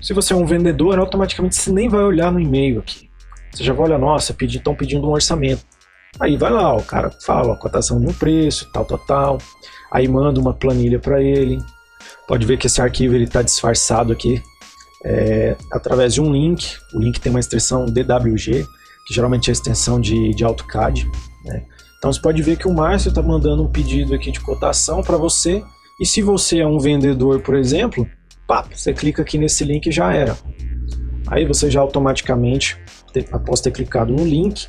Speaker 1: Se você é um vendedor, automaticamente você nem vai olhar no e-mail aqui. Você já vai olhar, nossa, estão pedindo um orçamento. Aí vai lá, o cara fala a cotação de um preço, tal. Aí manda uma planilha para ele. Pode ver que esse arquivo está disfarçado aqui através de um link. O link tem uma extensão DWG, que geralmente é a extensão de AutoCAD, né? Então você pode ver que o Márcio está mandando um pedido aqui de cotação para você. E se você é um vendedor, por exemplo, você clica aqui nesse link e já era. Aí você já automaticamente, após ter clicado no link,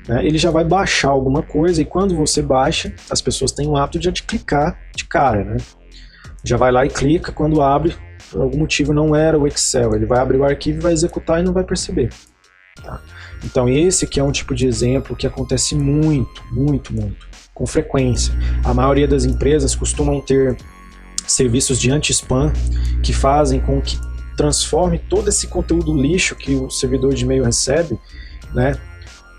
Speaker 1: né, ele já vai baixar alguma coisa, e quando você baixa, as pessoas têm o hábito de clicar de cara, né? Já vai lá e clica, quando abre, por algum motivo não era o Excel, ele vai abrir o arquivo e vai executar e não vai perceber. Tá? Então esse aqui é um tipo de exemplo que acontece muito, com frequência. A maioria das empresas costumam ter serviços de anti-spam que fazem com que transforme todo esse conteúdo lixo que o servidor de e-mail recebe, né,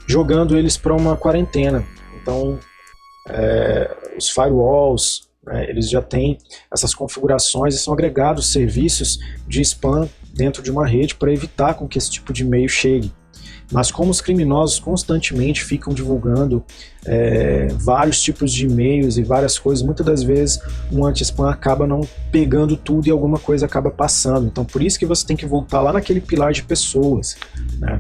Speaker 1: jogando eles para uma quarentena. Então, os firewalls, né, eles já têm essas configurações e são agregados serviços de spam dentro de uma rede para evitar com que esse tipo de e-mail chegue. Mas como os criminosos constantemente ficam divulgando vários tipos de e-mails e várias coisas, muitas das vezes um anti-spam acaba não pegando tudo e alguma coisa acaba passando. Então por isso que você tem que voltar lá naquele pilar de pessoas, né?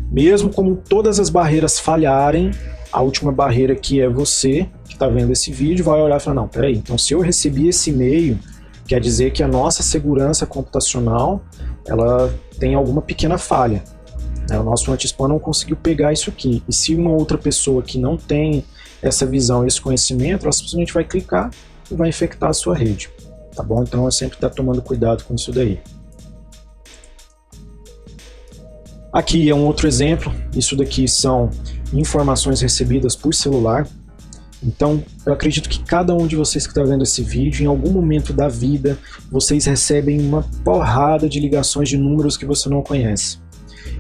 Speaker 1: Mesmo como todas as barreiras falharem, a última barreira, que é você que está vendo esse vídeo, vai olhar e falar, não, peraí, então se eu recebi esse e-mail, quer dizer que a nossa segurança computacional ela tem alguma pequena falha. O nosso anti-spam não conseguiu pegar isso aqui. E se uma outra pessoa que não tem essa visão, esse conhecimento, ela simplesmente vai clicar e vai infectar a sua rede. Tá bom? Então é sempre estar tomando cuidado com isso daí. Aqui é um outro exemplo. Isso daqui são informações recebidas por celular. Então eu acredito que cada um de vocês que está vendo esse vídeo, em algum momento da vida, vocês recebem uma porrada de ligações de números que você não conhece.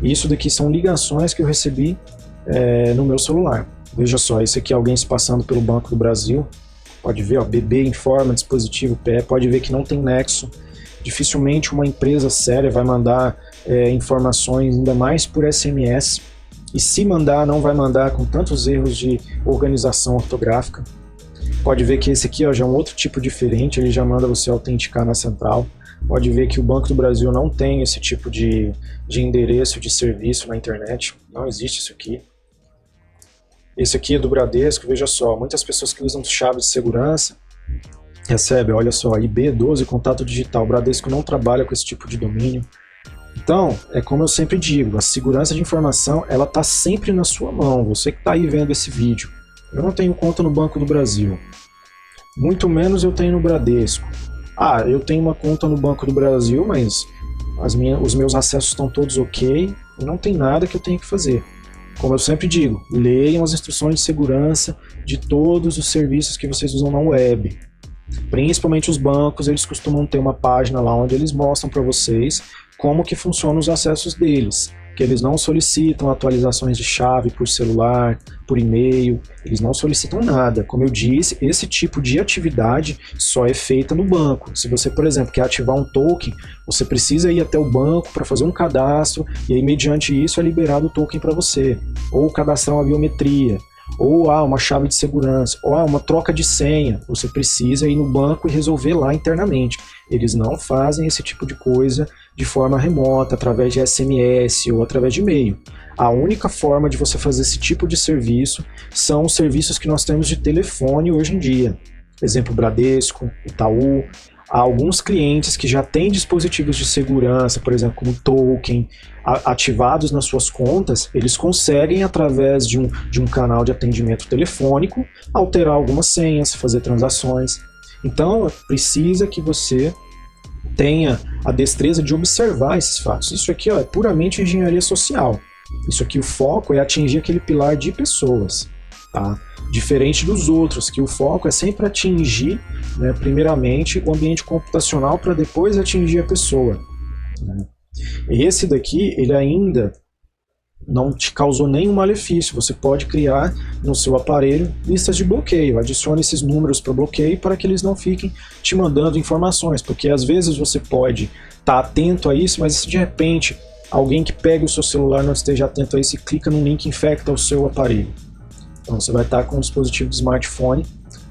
Speaker 1: E isso daqui são ligações que eu recebi no meu celular. Veja só, esse aqui é alguém se passando pelo Banco do Brasil. Pode ver, ó, BB informa, dispositivo PE, pode ver que não tem nexo. Dificilmente uma empresa séria vai mandar informações, ainda mais por SMS. E se mandar, não vai mandar com tantos erros de organização ortográfica. Pode ver que esse aqui, ó, já é um outro tipo diferente, ele já manda você autenticar na central. Pode ver que o Banco do Brasil não tem esse tipo de endereço de serviço na internet. Não existe isso aqui. Esse aqui é do Bradesco, veja só. Muitas pessoas que usam chaves de segurança recebem, olha só, IB12, contato digital. O Bradesco não trabalha com esse tipo de domínio. Então, é como eu sempre digo, a segurança de informação, ela está sempre na sua mão. Você que está aí vendo esse vídeo. Eu não tenho conta no Banco do Brasil. Muito menos eu tenho no Bradesco. Ah, eu tenho uma conta no Banco do Brasil, mas os meus acessos estão todos ok, e não tem nada que eu tenha que fazer. Como eu sempre digo, leiam as instruções de segurança de todos os serviços que vocês usam na web. Principalmente os bancos, eles costumam ter uma página lá onde eles mostram para vocês como que funcionam os acessos deles. Que eles não solicitam atualizações de chave por celular, por e-mail, eles não solicitam nada. Como eu disse, esse tipo de atividade só é feita no banco. Se você, por exemplo, quer ativar um token, você precisa ir até o banco para fazer um cadastro, e aí, mediante isso, é liberado o token para você. Ou cadastrar uma biometria, ou uma chave de segurança, ou uma troca de senha. Você precisa ir no banco e resolver lá internamente. Eles não fazem esse tipo de coisa de forma remota, através de SMS ou através de e-mail. A única forma de você fazer esse tipo de serviço são os serviços que nós temos de telefone hoje em dia. Exemplo, Bradesco, Itaú. Há alguns clientes que já têm dispositivos de segurança, por exemplo, como token, ativados nas suas contas, eles conseguem, através de um canal de atendimento telefônico, alterar algumas senhas, fazer transações. Então, precisa que você tenha a destreza de observar esses fatos. Isso aqui, ó, é puramente engenharia social. Isso aqui, o foco é atingir aquele pilar de pessoas, tá? Diferente dos outros, que o foco é sempre atingir, né, primeiramente, o ambiente computacional para depois atingir a pessoa, né? Esse daqui, ele ainda não te causou nenhum malefício. Você pode criar no seu aparelho listas de bloqueio. Adicione esses números para bloqueio para que eles não fiquem te mandando informações, porque às vezes você pode estar atento a isso, mas se de repente alguém que pega o seu celular não esteja atento a isso e clica num link e infecta o seu aparelho. Então você vai estar com um dispositivo de smartphone,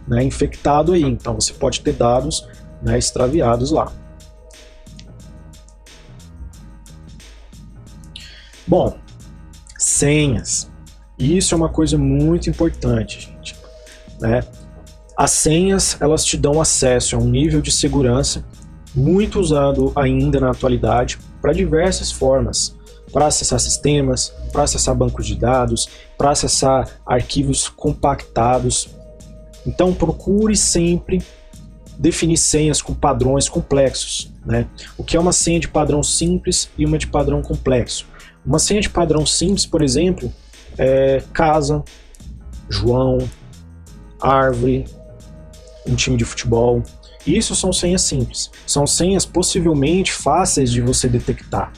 Speaker 1: né, infectado aí, então você pode ter dados, né, extraviados lá. Bom, senhas. Isso é uma coisa muito importante, gente, né? As senhas, elas te dão acesso a um nível de segurança muito usado ainda na atualidade para diversas formas, para acessar sistemas, para acessar bancos de dados, para acessar arquivos compactados. Então procure sempre definir senhas com padrões complexos, né? O que é uma senha de padrão simples e uma de padrão complexo? Uma senha de padrão simples, por exemplo, é casa, João, árvore, um time de futebol. Isso são senhas simples. São senhas possivelmente fáceis de você detectar.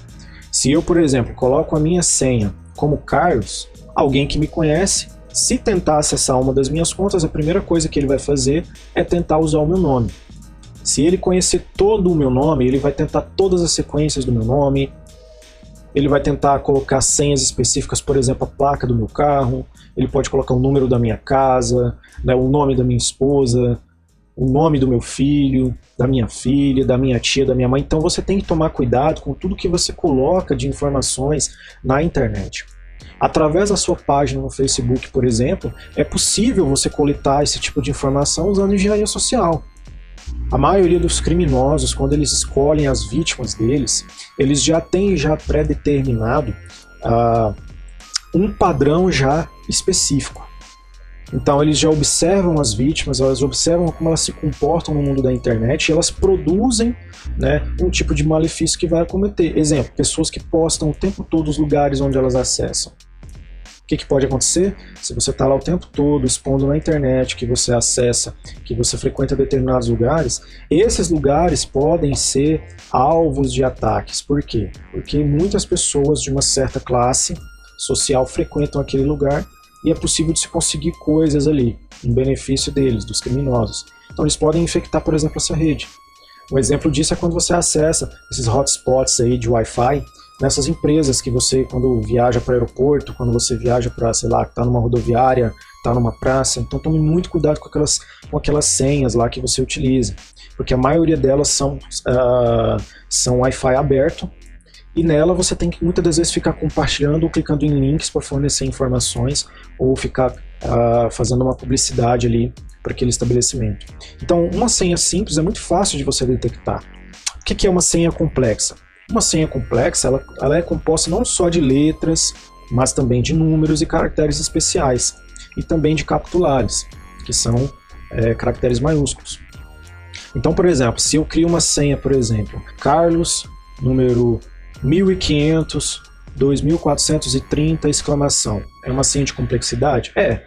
Speaker 1: Se eu, por exemplo, coloco a minha senha como Carlos, alguém que me conhece, se tentar acessar uma das minhas contas, a primeira coisa que ele vai fazer é tentar usar o meu nome. Se ele conhecer todo o meu nome, ele vai tentar todas as sequências do meu nome, ele vai tentar colocar senhas específicas, por exemplo, a placa do meu carro, ele pode colocar o número da minha casa, né, o nome da minha esposa, o nome do meu filho, da minha filha, da minha tia, da minha mãe. Então você tem que tomar cuidado com tudo que você coloca de informações na internet. Através da sua página no Facebook, por exemplo, é possível você coletar esse tipo de informação usando engenharia social. A maioria dos criminosos, quando eles escolhem as vítimas deles, eles já têm pré-determinado um padrão já específico. Então eles já observam as vítimas, elas observam como elas se comportam no mundo da internet e elas produzem, né, um tipo de malefício que vai cometer. Exemplo, pessoas que postam o tempo todo os lugares onde elas acessam. O que pode acontecer? Se você está lá o tempo todo expondo na internet que você acessa, que você frequenta determinados lugares, esses lugares podem ser alvos de ataques. Por quê? Porque muitas pessoas de uma certa classe social frequentam aquele lugar e é possível de se conseguir coisas ali, em benefício deles, dos criminosos. Então eles podem infectar, por exemplo, essa rede. Um exemplo disso é quando você acessa esses hotspots aí de Wi-Fi, nessas empresas que você, quando viaja para o aeroporto, quando você viaja para, sei lá, está numa rodoviária, está numa praça, então tome muito cuidado com aquelas senhas lá que você utiliza, porque a maioria delas são Wi-Fi aberto, e nela você tem que muitas das vezes ficar compartilhando ou clicando em links para fornecer informações ou ficar fazendo uma publicidade ali para aquele estabelecimento. Então uma senha simples é muito fácil de você detectar. O que é uma senha complexa? Uma senha complexa ela é composta não só de letras, mas também de números e caracteres especiais, e também de capitulares, que são caracteres maiúsculos. Então, por exemplo, se eu crio uma senha, por exemplo, Carlos, número 1500, 2430, exclamação. É uma senha de complexidade? É,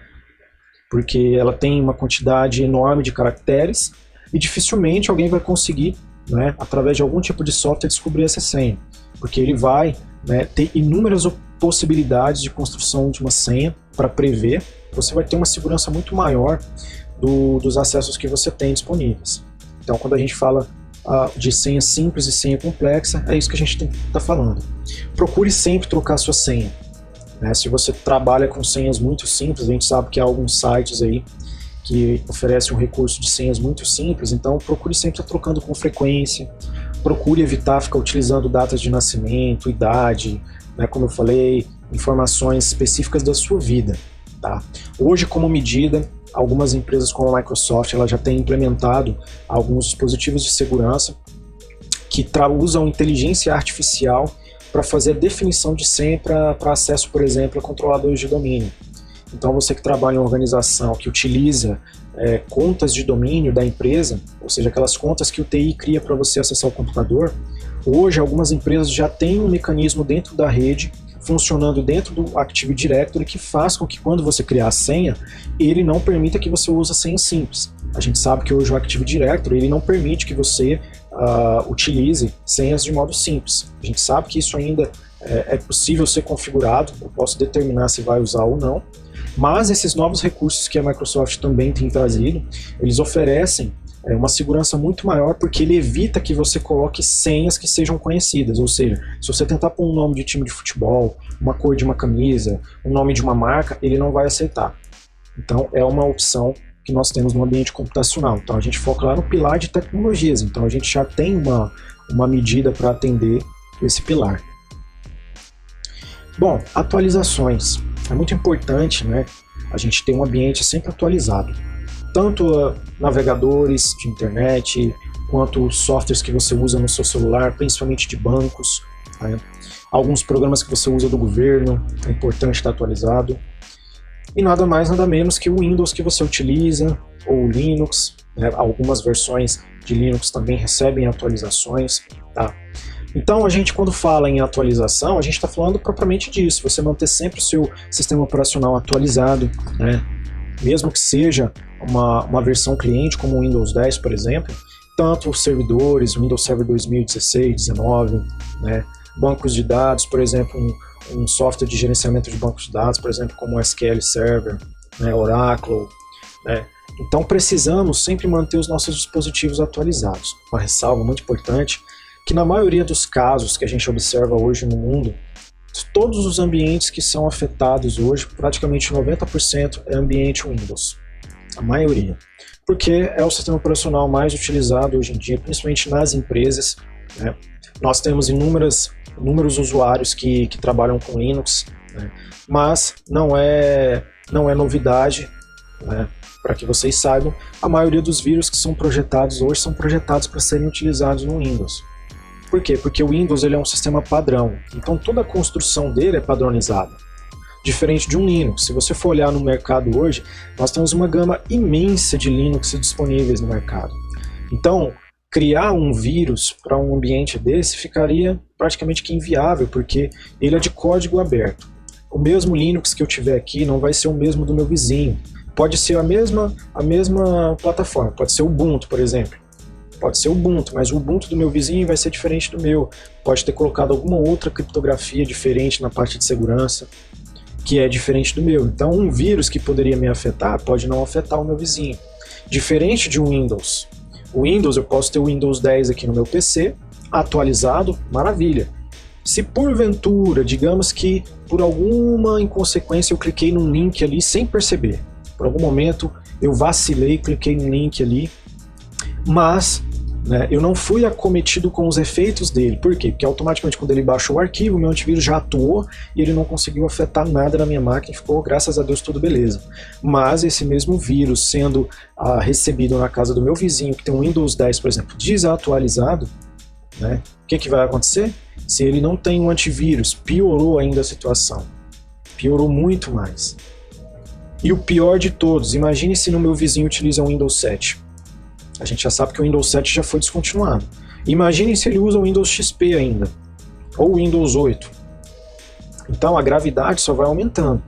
Speaker 1: porque ela tem uma quantidade enorme de caracteres e dificilmente alguém vai conseguir, né, através de algum tipo de software, descobrir essa senha, porque ele vai, né, ter inúmeras possibilidades de construção de uma senha para prever. Você vai ter uma segurança muito maior dos acessos que você tem disponíveis. Então, quando a gente fala de senha simples e senha complexa, é isso que a gente está falando. Procure sempre trocar sua senha, né? Se você trabalha com senhas muito simples, a gente sabe que há alguns sites aí que oferecem um recurso de senhas muito simples, então procure sempre estar trocando com frequência, procure evitar ficar utilizando datas de nascimento, idade, né, como eu falei, informações específicas da sua vida. Tá? Hoje, como medida, algumas empresas como a Microsoft ela já tem implementado alguns dispositivos de segurança que usam inteligência artificial para fazer a definição de senha para acesso, por exemplo, a controladores de domínio. Então você que trabalha em uma organização que utiliza contas de domínio da empresa, ou seja, aquelas contas que o TI cria para você acessar o computador, hoje algumas empresas já têm um mecanismo dentro da rede, funcionando dentro do Active Directory, que faz com que quando você criar a senha, ele não permita que você use a senha simples. A gente sabe que hoje o Active Directory ele não permite que você utilize senhas de modo simples. A gente sabe que isso ainda é possível ser configurado, eu posso determinar se vai usar ou não, mas esses novos recursos que a Microsoft também tem trazido, eles oferecem uma segurança muito maior, porque ele evita que você coloque senhas que sejam conhecidas, ou seja, se você tentar pôr um nome de time de futebol, uma cor de uma camisa, um nome de uma marca, ele não vai aceitar. Então é uma opção que nós temos no ambiente computacional. Então a gente foca lá no pilar de tecnologias, então a gente já tem uma medida para atender esse pilar. Bom, atualizações. É muito importante, né, a gente ter um ambiente sempre atualizado. Tanto navegadores de internet, quanto softwares que você usa no seu celular, principalmente de bancos, né? Alguns programas que você usa do governo, é importante estar atualizado. E nada mais, nada menos que o Windows que você utiliza, ou o Linux, né? Algumas versões de Linux também recebem atualizações, tá? Então a gente, quando fala em atualização, a gente está falando propriamente disso, você manter sempre o seu sistema operacional atualizado, né? Mesmo que seja uma versão cliente, como o Windows 10, por exemplo, tanto os servidores, o Windows Server 2016, 19, né? Bancos de dados, por exemplo, um software de gerenciamento de bancos de dados, por exemplo, como o SQL Server, né? Oracle, né? Então precisamos sempre manter os nossos dispositivos atualizados. Uma ressalva muito importante, que na maioria dos casos que a gente observa hoje no mundo, todos os ambientes que são afetados hoje, praticamente 90% é ambiente Windows. A maioria. Porque é o sistema operacional mais utilizado hoje em dia, principalmente nas empresas, né? Nós temos inúmeros usuários que trabalham com Linux, né? Mas não é novidade, né? Para que vocês saibam, a maioria dos vírus que são projetados hoje são projetados para serem utilizados no Windows. Por quê? Porque o Windows ele é um sistema padrão, então toda a construção dele é padronizada. Diferente de um Linux. Se você for olhar no mercado hoje, nós temos uma gama imensa de Linux disponíveis no mercado. Então, criar um vírus para um ambiente desse ficaria praticamente que inviável, porque ele é de código aberto. O mesmo Linux que eu tiver aqui não vai ser o mesmo do meu vizinho. Pode ser a mesma plataforma, pode ser o Ubuntu, por exemplo. Pode ser o Ubuntu, mas o Ubuntu do meu vizinho vai ser diferente do meu. Pode ter colocado alguma outra criptografia diferente na parte de segurança, que é diferente do meu. Então um vírus que poderia me afetar pode não afetar o meu vizinho. Diferente de um Windows. O Windows, eu posso ter o Windows 10 aqui no meu PC, atualizado, maravilha. Se porventura, digamos que por alguma inconsequência eu cliquei num link ali sem perceber, por algum momento eu vacilei, cliquei num link ali, mas né, eu não fui acometido com os efeitos dele. Por quê? Porque automaticamente quando ele baixou o arquivo, meu antivírus já atuou e ele não conseguiu afetar nada na minha máquina, ficou, graças a Deus, tudo beleza. Mas esse mesmo vírus sendo recebido na casa do meu vizinho, que tem um Windows 10, por exemplo, desatualizado, né, o que vai acontecer? Se ele não tem um antivírus, piorou ainda a situação. Piorou muito mais. E o pior de todos, imagine se no meu vizinho utiliza um Windows 7. A gente já sabe que o Windows 7 já foi descontinuado. Imaginem se ele usa o Windows XP ainda, ou o Windows 8. Então a gravidade só vai aumentando,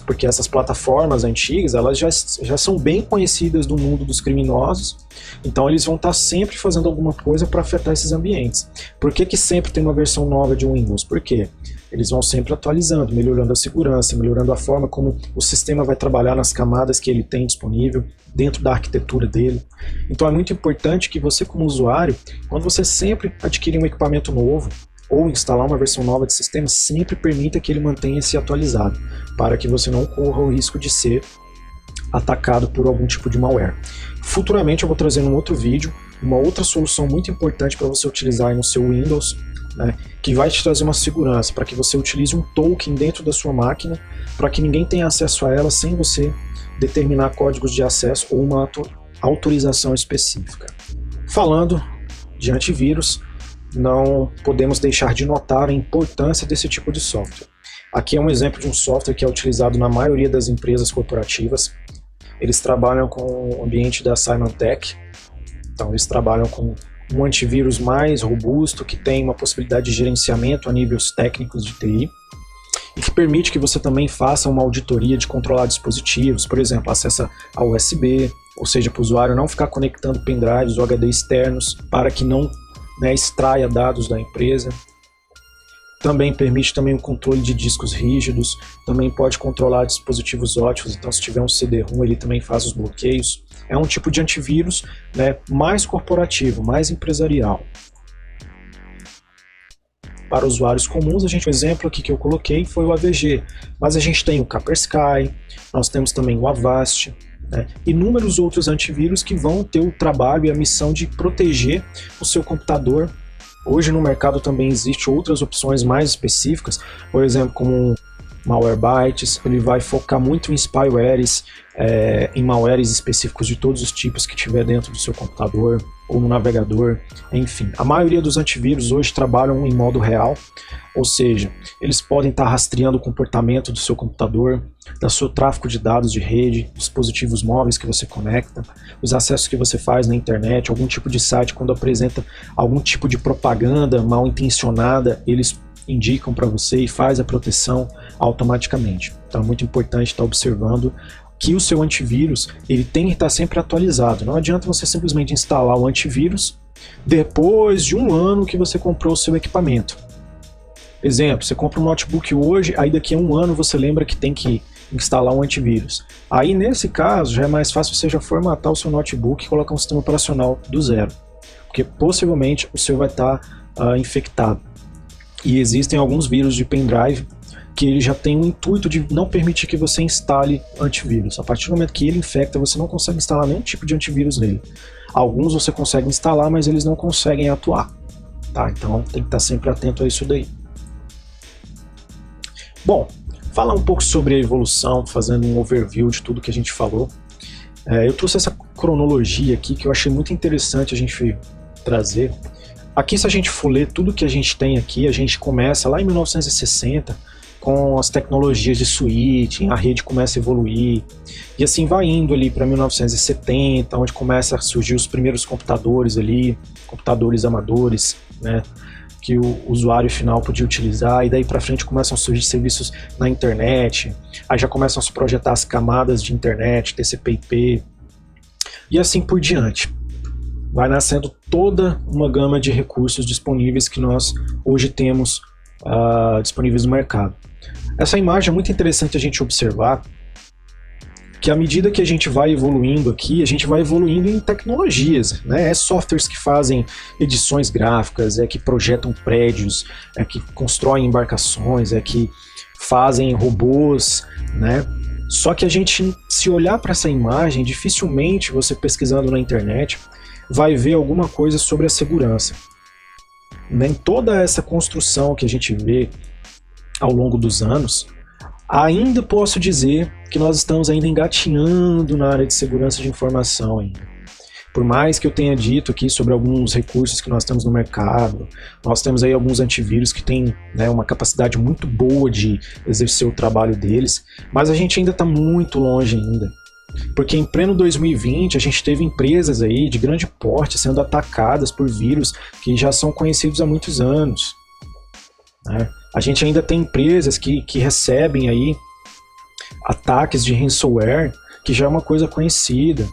Speaker 1: porque essas plataformas antigas elas já são bem conhecidas do mundo dos criminosos, então eles vão estar sempre fazendo alguma coisa para afetar esses ambientes. Por que sempre tem uma versão nova de Windows? Por quê? Eles vão sempre atualizando, melhorando a segurança, melhorando a forma como o sistema vai trabalhar nas camadas que ele tem disponível, dentro da arquitetura dele. Então é muito importante que você, como usuário, quando você sempre adquirir um equipamento novo, ou instalar uma versão nova de sistema, sempre permita que ele mantenha-se atualizado, para que você não corra o risco de ser atacado por algum tipo de malware. Futuramente eu vou trazer num outro vídeo uma outra solução muito importante para você utilizar aí no seu Windows, né, que vai te trazer uma segurança, para que você utilize um token dentro da sua máquina, para que ninguém tenha acesso a ela sem você determinar códigos de acesso ou uma autorização específica. Falando de antivírus, não podemos deixar de notar a importância desse tipo de software. Aqui é um exemplo de um software que é utilizado na maioria das empresas corporativas. Eles trabalham com o ambiente da Symantec, então eles trabalham com um antivírus mais robusto, que tem uma possibilidade de gerenciamento a níveis técnicos de TI, e que permite que você também faça uma auditoria de controlar dispositivos, por exemplo, acesso a USB, ou seja, para o usuário não ficar conectando pendrives ou HD externos para que não extraia dados da empresa. Também permite o controle de discos rígidos, também pode controlar dispositivos óticos, então se tiver um CD-ROM ele também faz os bloqueios. É um tipo de antivírus mais corporativo, mais empresarial. para usuários comuns, o exemplo aqui que eu coloquei foi o AVG, mas a gente tem o Kaspersky, nós temos também o Avast, né, inúmeros outros antivírus que vão ter o trabalho e a missão de proteger o seu computador. Hoje no mercado também existem outras opções mais específicas, por exemplo, como Malwarebytes, ele vai focar muito em spywares, em malwares específicos de todos os tipos que tiver dentro do seu computador ou no navegador, enfim. A maioria dos antivírus hoje trabalham em modo real, ou seja, eles podem estar rastreando o comportamento do seu computador, do seu tráfego de dados de rede, dispositivos móveis que você conecta, os acessos que você faz na internet, algum tipo de site quando apresenta algum tipo de propaganda mal intencionada, eles indicam para você e faz a proteção automaticamente. Então é muito importante estar observando que o seu antivírus ele tem que estar sempre atualizado. Não adianta você simplesmente instalar o antivírus depois de um ano que você comprou o seu equipamento. Exemplo, você compra um notebook hoje, aí daqui a um ano você lembra que tem que instalar um antivírus. Aí nesse caso já é mais fácil você já formatar o seu notebook e colocar um sistema operacional do zero, porque possivelmente o seu vai estar infectado. E existem alguns vírus de pendrive que ele já tem o intuito de não permitir que você instale antivírus. A partir do momento que ele infecta, você não consegue instalar nenhum tipo de antivírus nele. Alguns você consegue instalar, mas eles não conseguem atuar. Tá? Então tem que estar sempre atento a isso daí. Bom, falar um pouco sobre a evolução, fazendo um overview de tudo que a gente falou. Eu trouxe essa cronologia aqui que eu achei muito interessante a gente trazer. Aqui, se a gente for ler tudo que a gente tem aqui, a gente começa lá em 1960 com as tecnologias de switching, a rede começa a evoluir, e assim vai indo ali para 1970, onde começa a surgir os primeiros computadores ali, computadores amadores, né, que o usuário final podia utilizar, e daí para frente começam a surgir serviços na internet, aí já começam a se projetar as camadas de internet, TCP/IP, e assim por diante. Vai nascendo toda uma gama de recursos disponíveis que nós hoje temos disponíveis no mercado. Essa imagem é muito interessante a gente observar que à medida que a gente vai evoluindo aqui, a gente vai evoluindo em tecnologias, né? É softwares que fazem edições gráficas, é que projetam prédios, é que constroem embarcações, é que fazem robôs, né? Só que a gente, se olhar para essa imagem, dificilmente você pesquisando na internet vai ver alguma coisa sobre a segurança. Nem toda essa construção que a gente vê ao longo dos anos, ainda posso dizer que nós estamos ainda engatinhando na área de segurança de informação ainda. Por mais que eu tenha dito aqui sobre alguns recursos que nós temos no mercado, nós temos aí alguns antivírus que têm, né, uma capacidade muito boa de exercer o trabalho deles, mas a gente ainda está muito longe ainda. Porque em pleno 2020 a gente teve empresas aí de grande porte sendo atacadas por vírus que já são conhecidos há muitos anos, né? A gente ainda tem empresas que recebem aí ataques de ransomware, que já é uma coisa conhecida.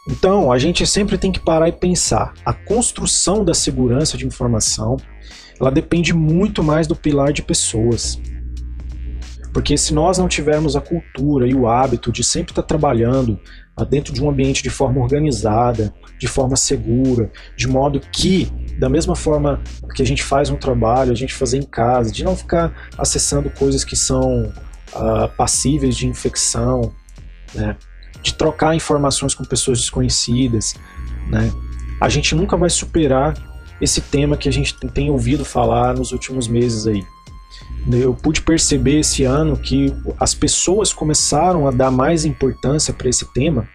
Speaker 1: Então a gente sempre tem que parar e pensar, a construção da segurança de informação, ela depende muito mais do pilar de pessoas. Porque se nós não tivermos a cultura e o hábito de sempre estar trabalhando dentro de um ambiente de forma organizada, de forma segura, de modo que, da mesma forma que a gente faz um trabalho, a gente fazer em casa, de não ficar acessando coisas que são passíveis de infecção, né, de trocar informações com pessoas desconhecidas, né, a gente nunca vai superar esse tema que a gente tem ouvido falar nos últimos meses aí. Eu pude perceber esse ano que as pessoas começaram a dar mais importância para esse tema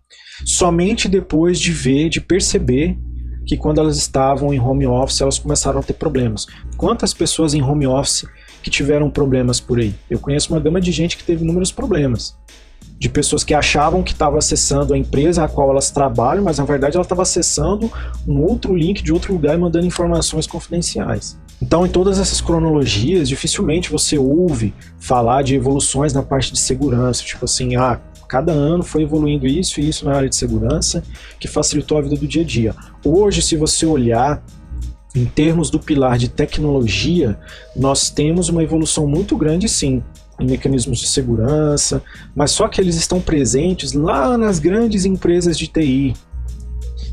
Speaker 1: somente depois de perceber que quando elas estavam em home office, elas começaram a ter problemas. Quantas pessoas em home office que tiveram problemas por aí? Eu conheço uma gama de gente que teve inúmeros problemas. De pessoas que achavam que estavam acessando a empresa a qual elas trabalham, mas na verdade ela estava acessando um outro link de outro lugar e mandando informações confidenciais. Então, em todas essas cronologias, dificilmente você ouve falar de evoluções na parte de segurança, tipo assim, cada ano foi evoluindo isso e isso na área de segurança, que facilitou a vida do dia a dia. Hoje, se você olhar em termos do pilar de tecnologia, nós temos uma evolução muito grande, sim, em mecanismos de segurança, mas só que eles estão presentes lá nas grandes empresas de TI.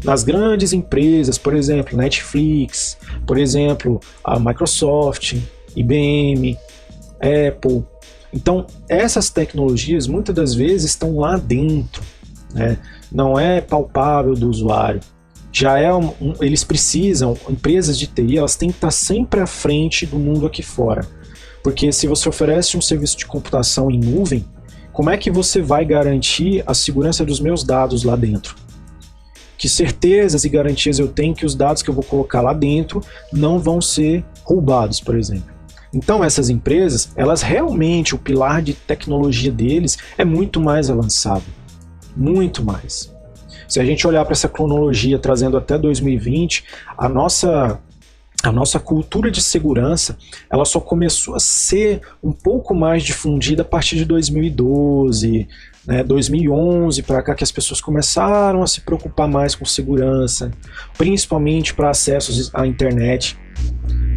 Speaker 1: Nas grandes empresas, por exemplo, Netflix, por exemplo, a Microsoft, IBM, Apple. Então, essas tecnologias muitas das vezes estão lá dentro, né? Não é palpável do usuário. Já é eles precisam, empresas de TI, elas têm que estar sempre à frente do mundo aqui fora. Porque se você oferece um serviço de computação em nuvem, como é que você vai garantir a segurança dos meus dados lá dentro? Que certezas e garantias eu tenho que os dados que eu vou colocar lá dentro não vão ser roubados, por exemplo? Então essas empresas, elas realmente, o pilar de tecnologia deles é muito mais avançado. Muito mais. Se a gente olhar para essa cronologia trazendo até 2020, a nossa cultura de segurança, ela só começou a ser um pouco mais difundida a partir de 2012, né, 2011 para cá, que as pessoas começaram a se preocupar mais com segurança, principalmente para acessos à internet.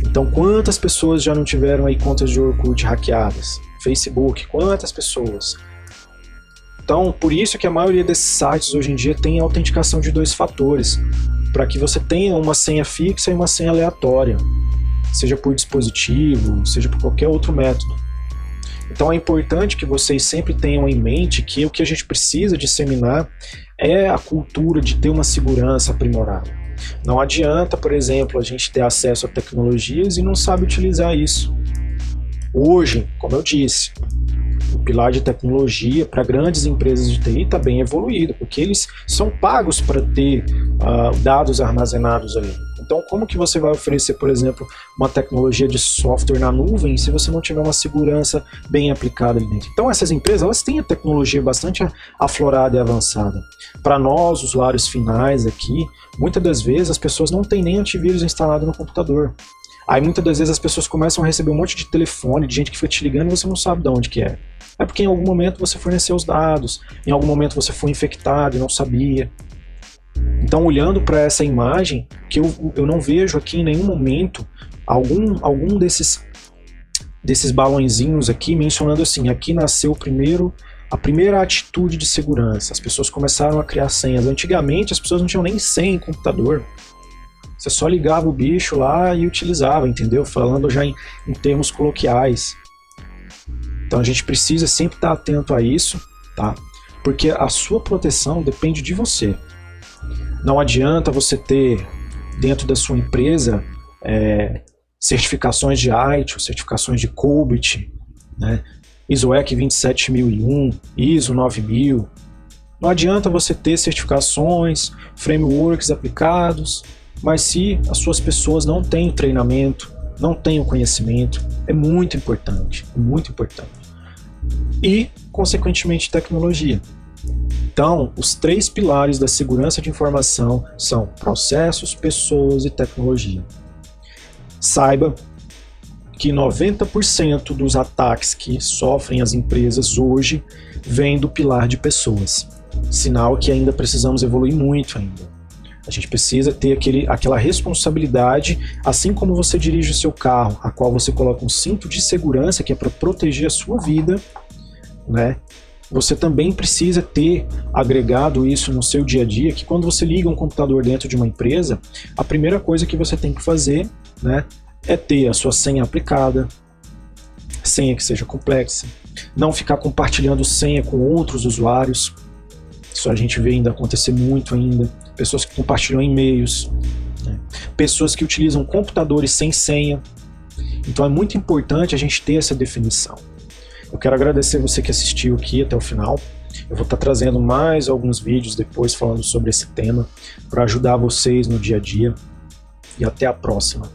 Speaker 1: Então, quantas pessoas já não tiveram aí contas de Orkut hackeadas? Facebook, quantas pessoas? Então, por isso que a maioria desses sites hoje em dia tem autenticação de 2 fatores, para que você tenha uma senha fixa e uma senha aleatória, seja por dispositivo, seja por qualquer outro método. Então é importante que vocês sempre tenham em mente que o que a gente precisa disseminar é a cultura de ter uma segurança aprimorada. Não adianta, por exemplo, a gente ter acesso a tecnologias e não sabe utilizar isso. Hoje, como eu disse, o pilar de tecnologia para grandes empresas de TI está bem evoluído, porque eles são pagos para ter dados armazenados ali. Então, como que você vai oferecer, por exemplo, uma tecnologia de software na nuvem se você não tiver uma segurança bem aplicada ali dentro? Então, essas empresas, elas têm a tecnologia bastante aflorada e avançada. Para nós, usuários finais aqui, muitas das vezes as pessoas não têm nem antivírus instalado no computador. Aí muitas das vezes as pessoas começam a receber um monte de telefone, de gente que fica te ligando e você não sabe de onde que é. É porque em algum momento você forneceu os dados, em algum momento você foi infectado e não sabia. Então, olhando para essa imagem, que eu não vejo aqui em nenhum momento algum desses balõezinhos aqui mencionando assim, aqui nasceu a primeira atitude de segurança. As pessoas começaram a criar senhas. Antigamente as pessoas não tinham nem senha em computador. Você só ligava o bicho lá e utilizava, entendeu? Falando já em termos coloquiais. Então a gente precisa sempre estar atento a isso, tá? Porque a sua proteção depende de você. Não adianta você ter dentro da sua empresa certificações de ITIL, certificações de COBIT, né? ISO/EC 27001, ISO 9000. Não adianta você ter certificações, frameworks aplicados, mas se as suas pessoas não têm treinamento, não têm o conhecimento, é muito importante, muito importante. E, consequentemente, tecnologia. Então, os 3 pilares da segurança de informação são processos, pessoas e tecnologia. Saiba que 90% dos ataques que sofrem as empresas hoje vêm do pilar de pessoas. Sinal que ainda precisamos evoluir muito ainda. A gente precisa ter aquela responsabilidade, assim como você dirige o seu carro, a qual você coloca um cinto de segurança, que é para proteger a sua vida, né? Você também precisa ter agregado isso no seu dia a dia, que quando você liga um computador dentro de uma empresa, a primeira coisa que você tem que fazer, né, é ter a sua senha aplicada, senha que seja complexa, não ficar compartilhando senha com outros usuários. Isso a gente vê ainda acontecer muito ainda. Pessoas que compartilham e-mails, né? Pessoas que utilizam computadores sem senha. Então é muito importante a gente ter essa definição. Eu quero agradecer você que assistiu aqui até o final. Eu vou estar trazendo mais alguns vídeos depois falando sobre esse tema para ajudar vocês no dia a dia. E até a próxima.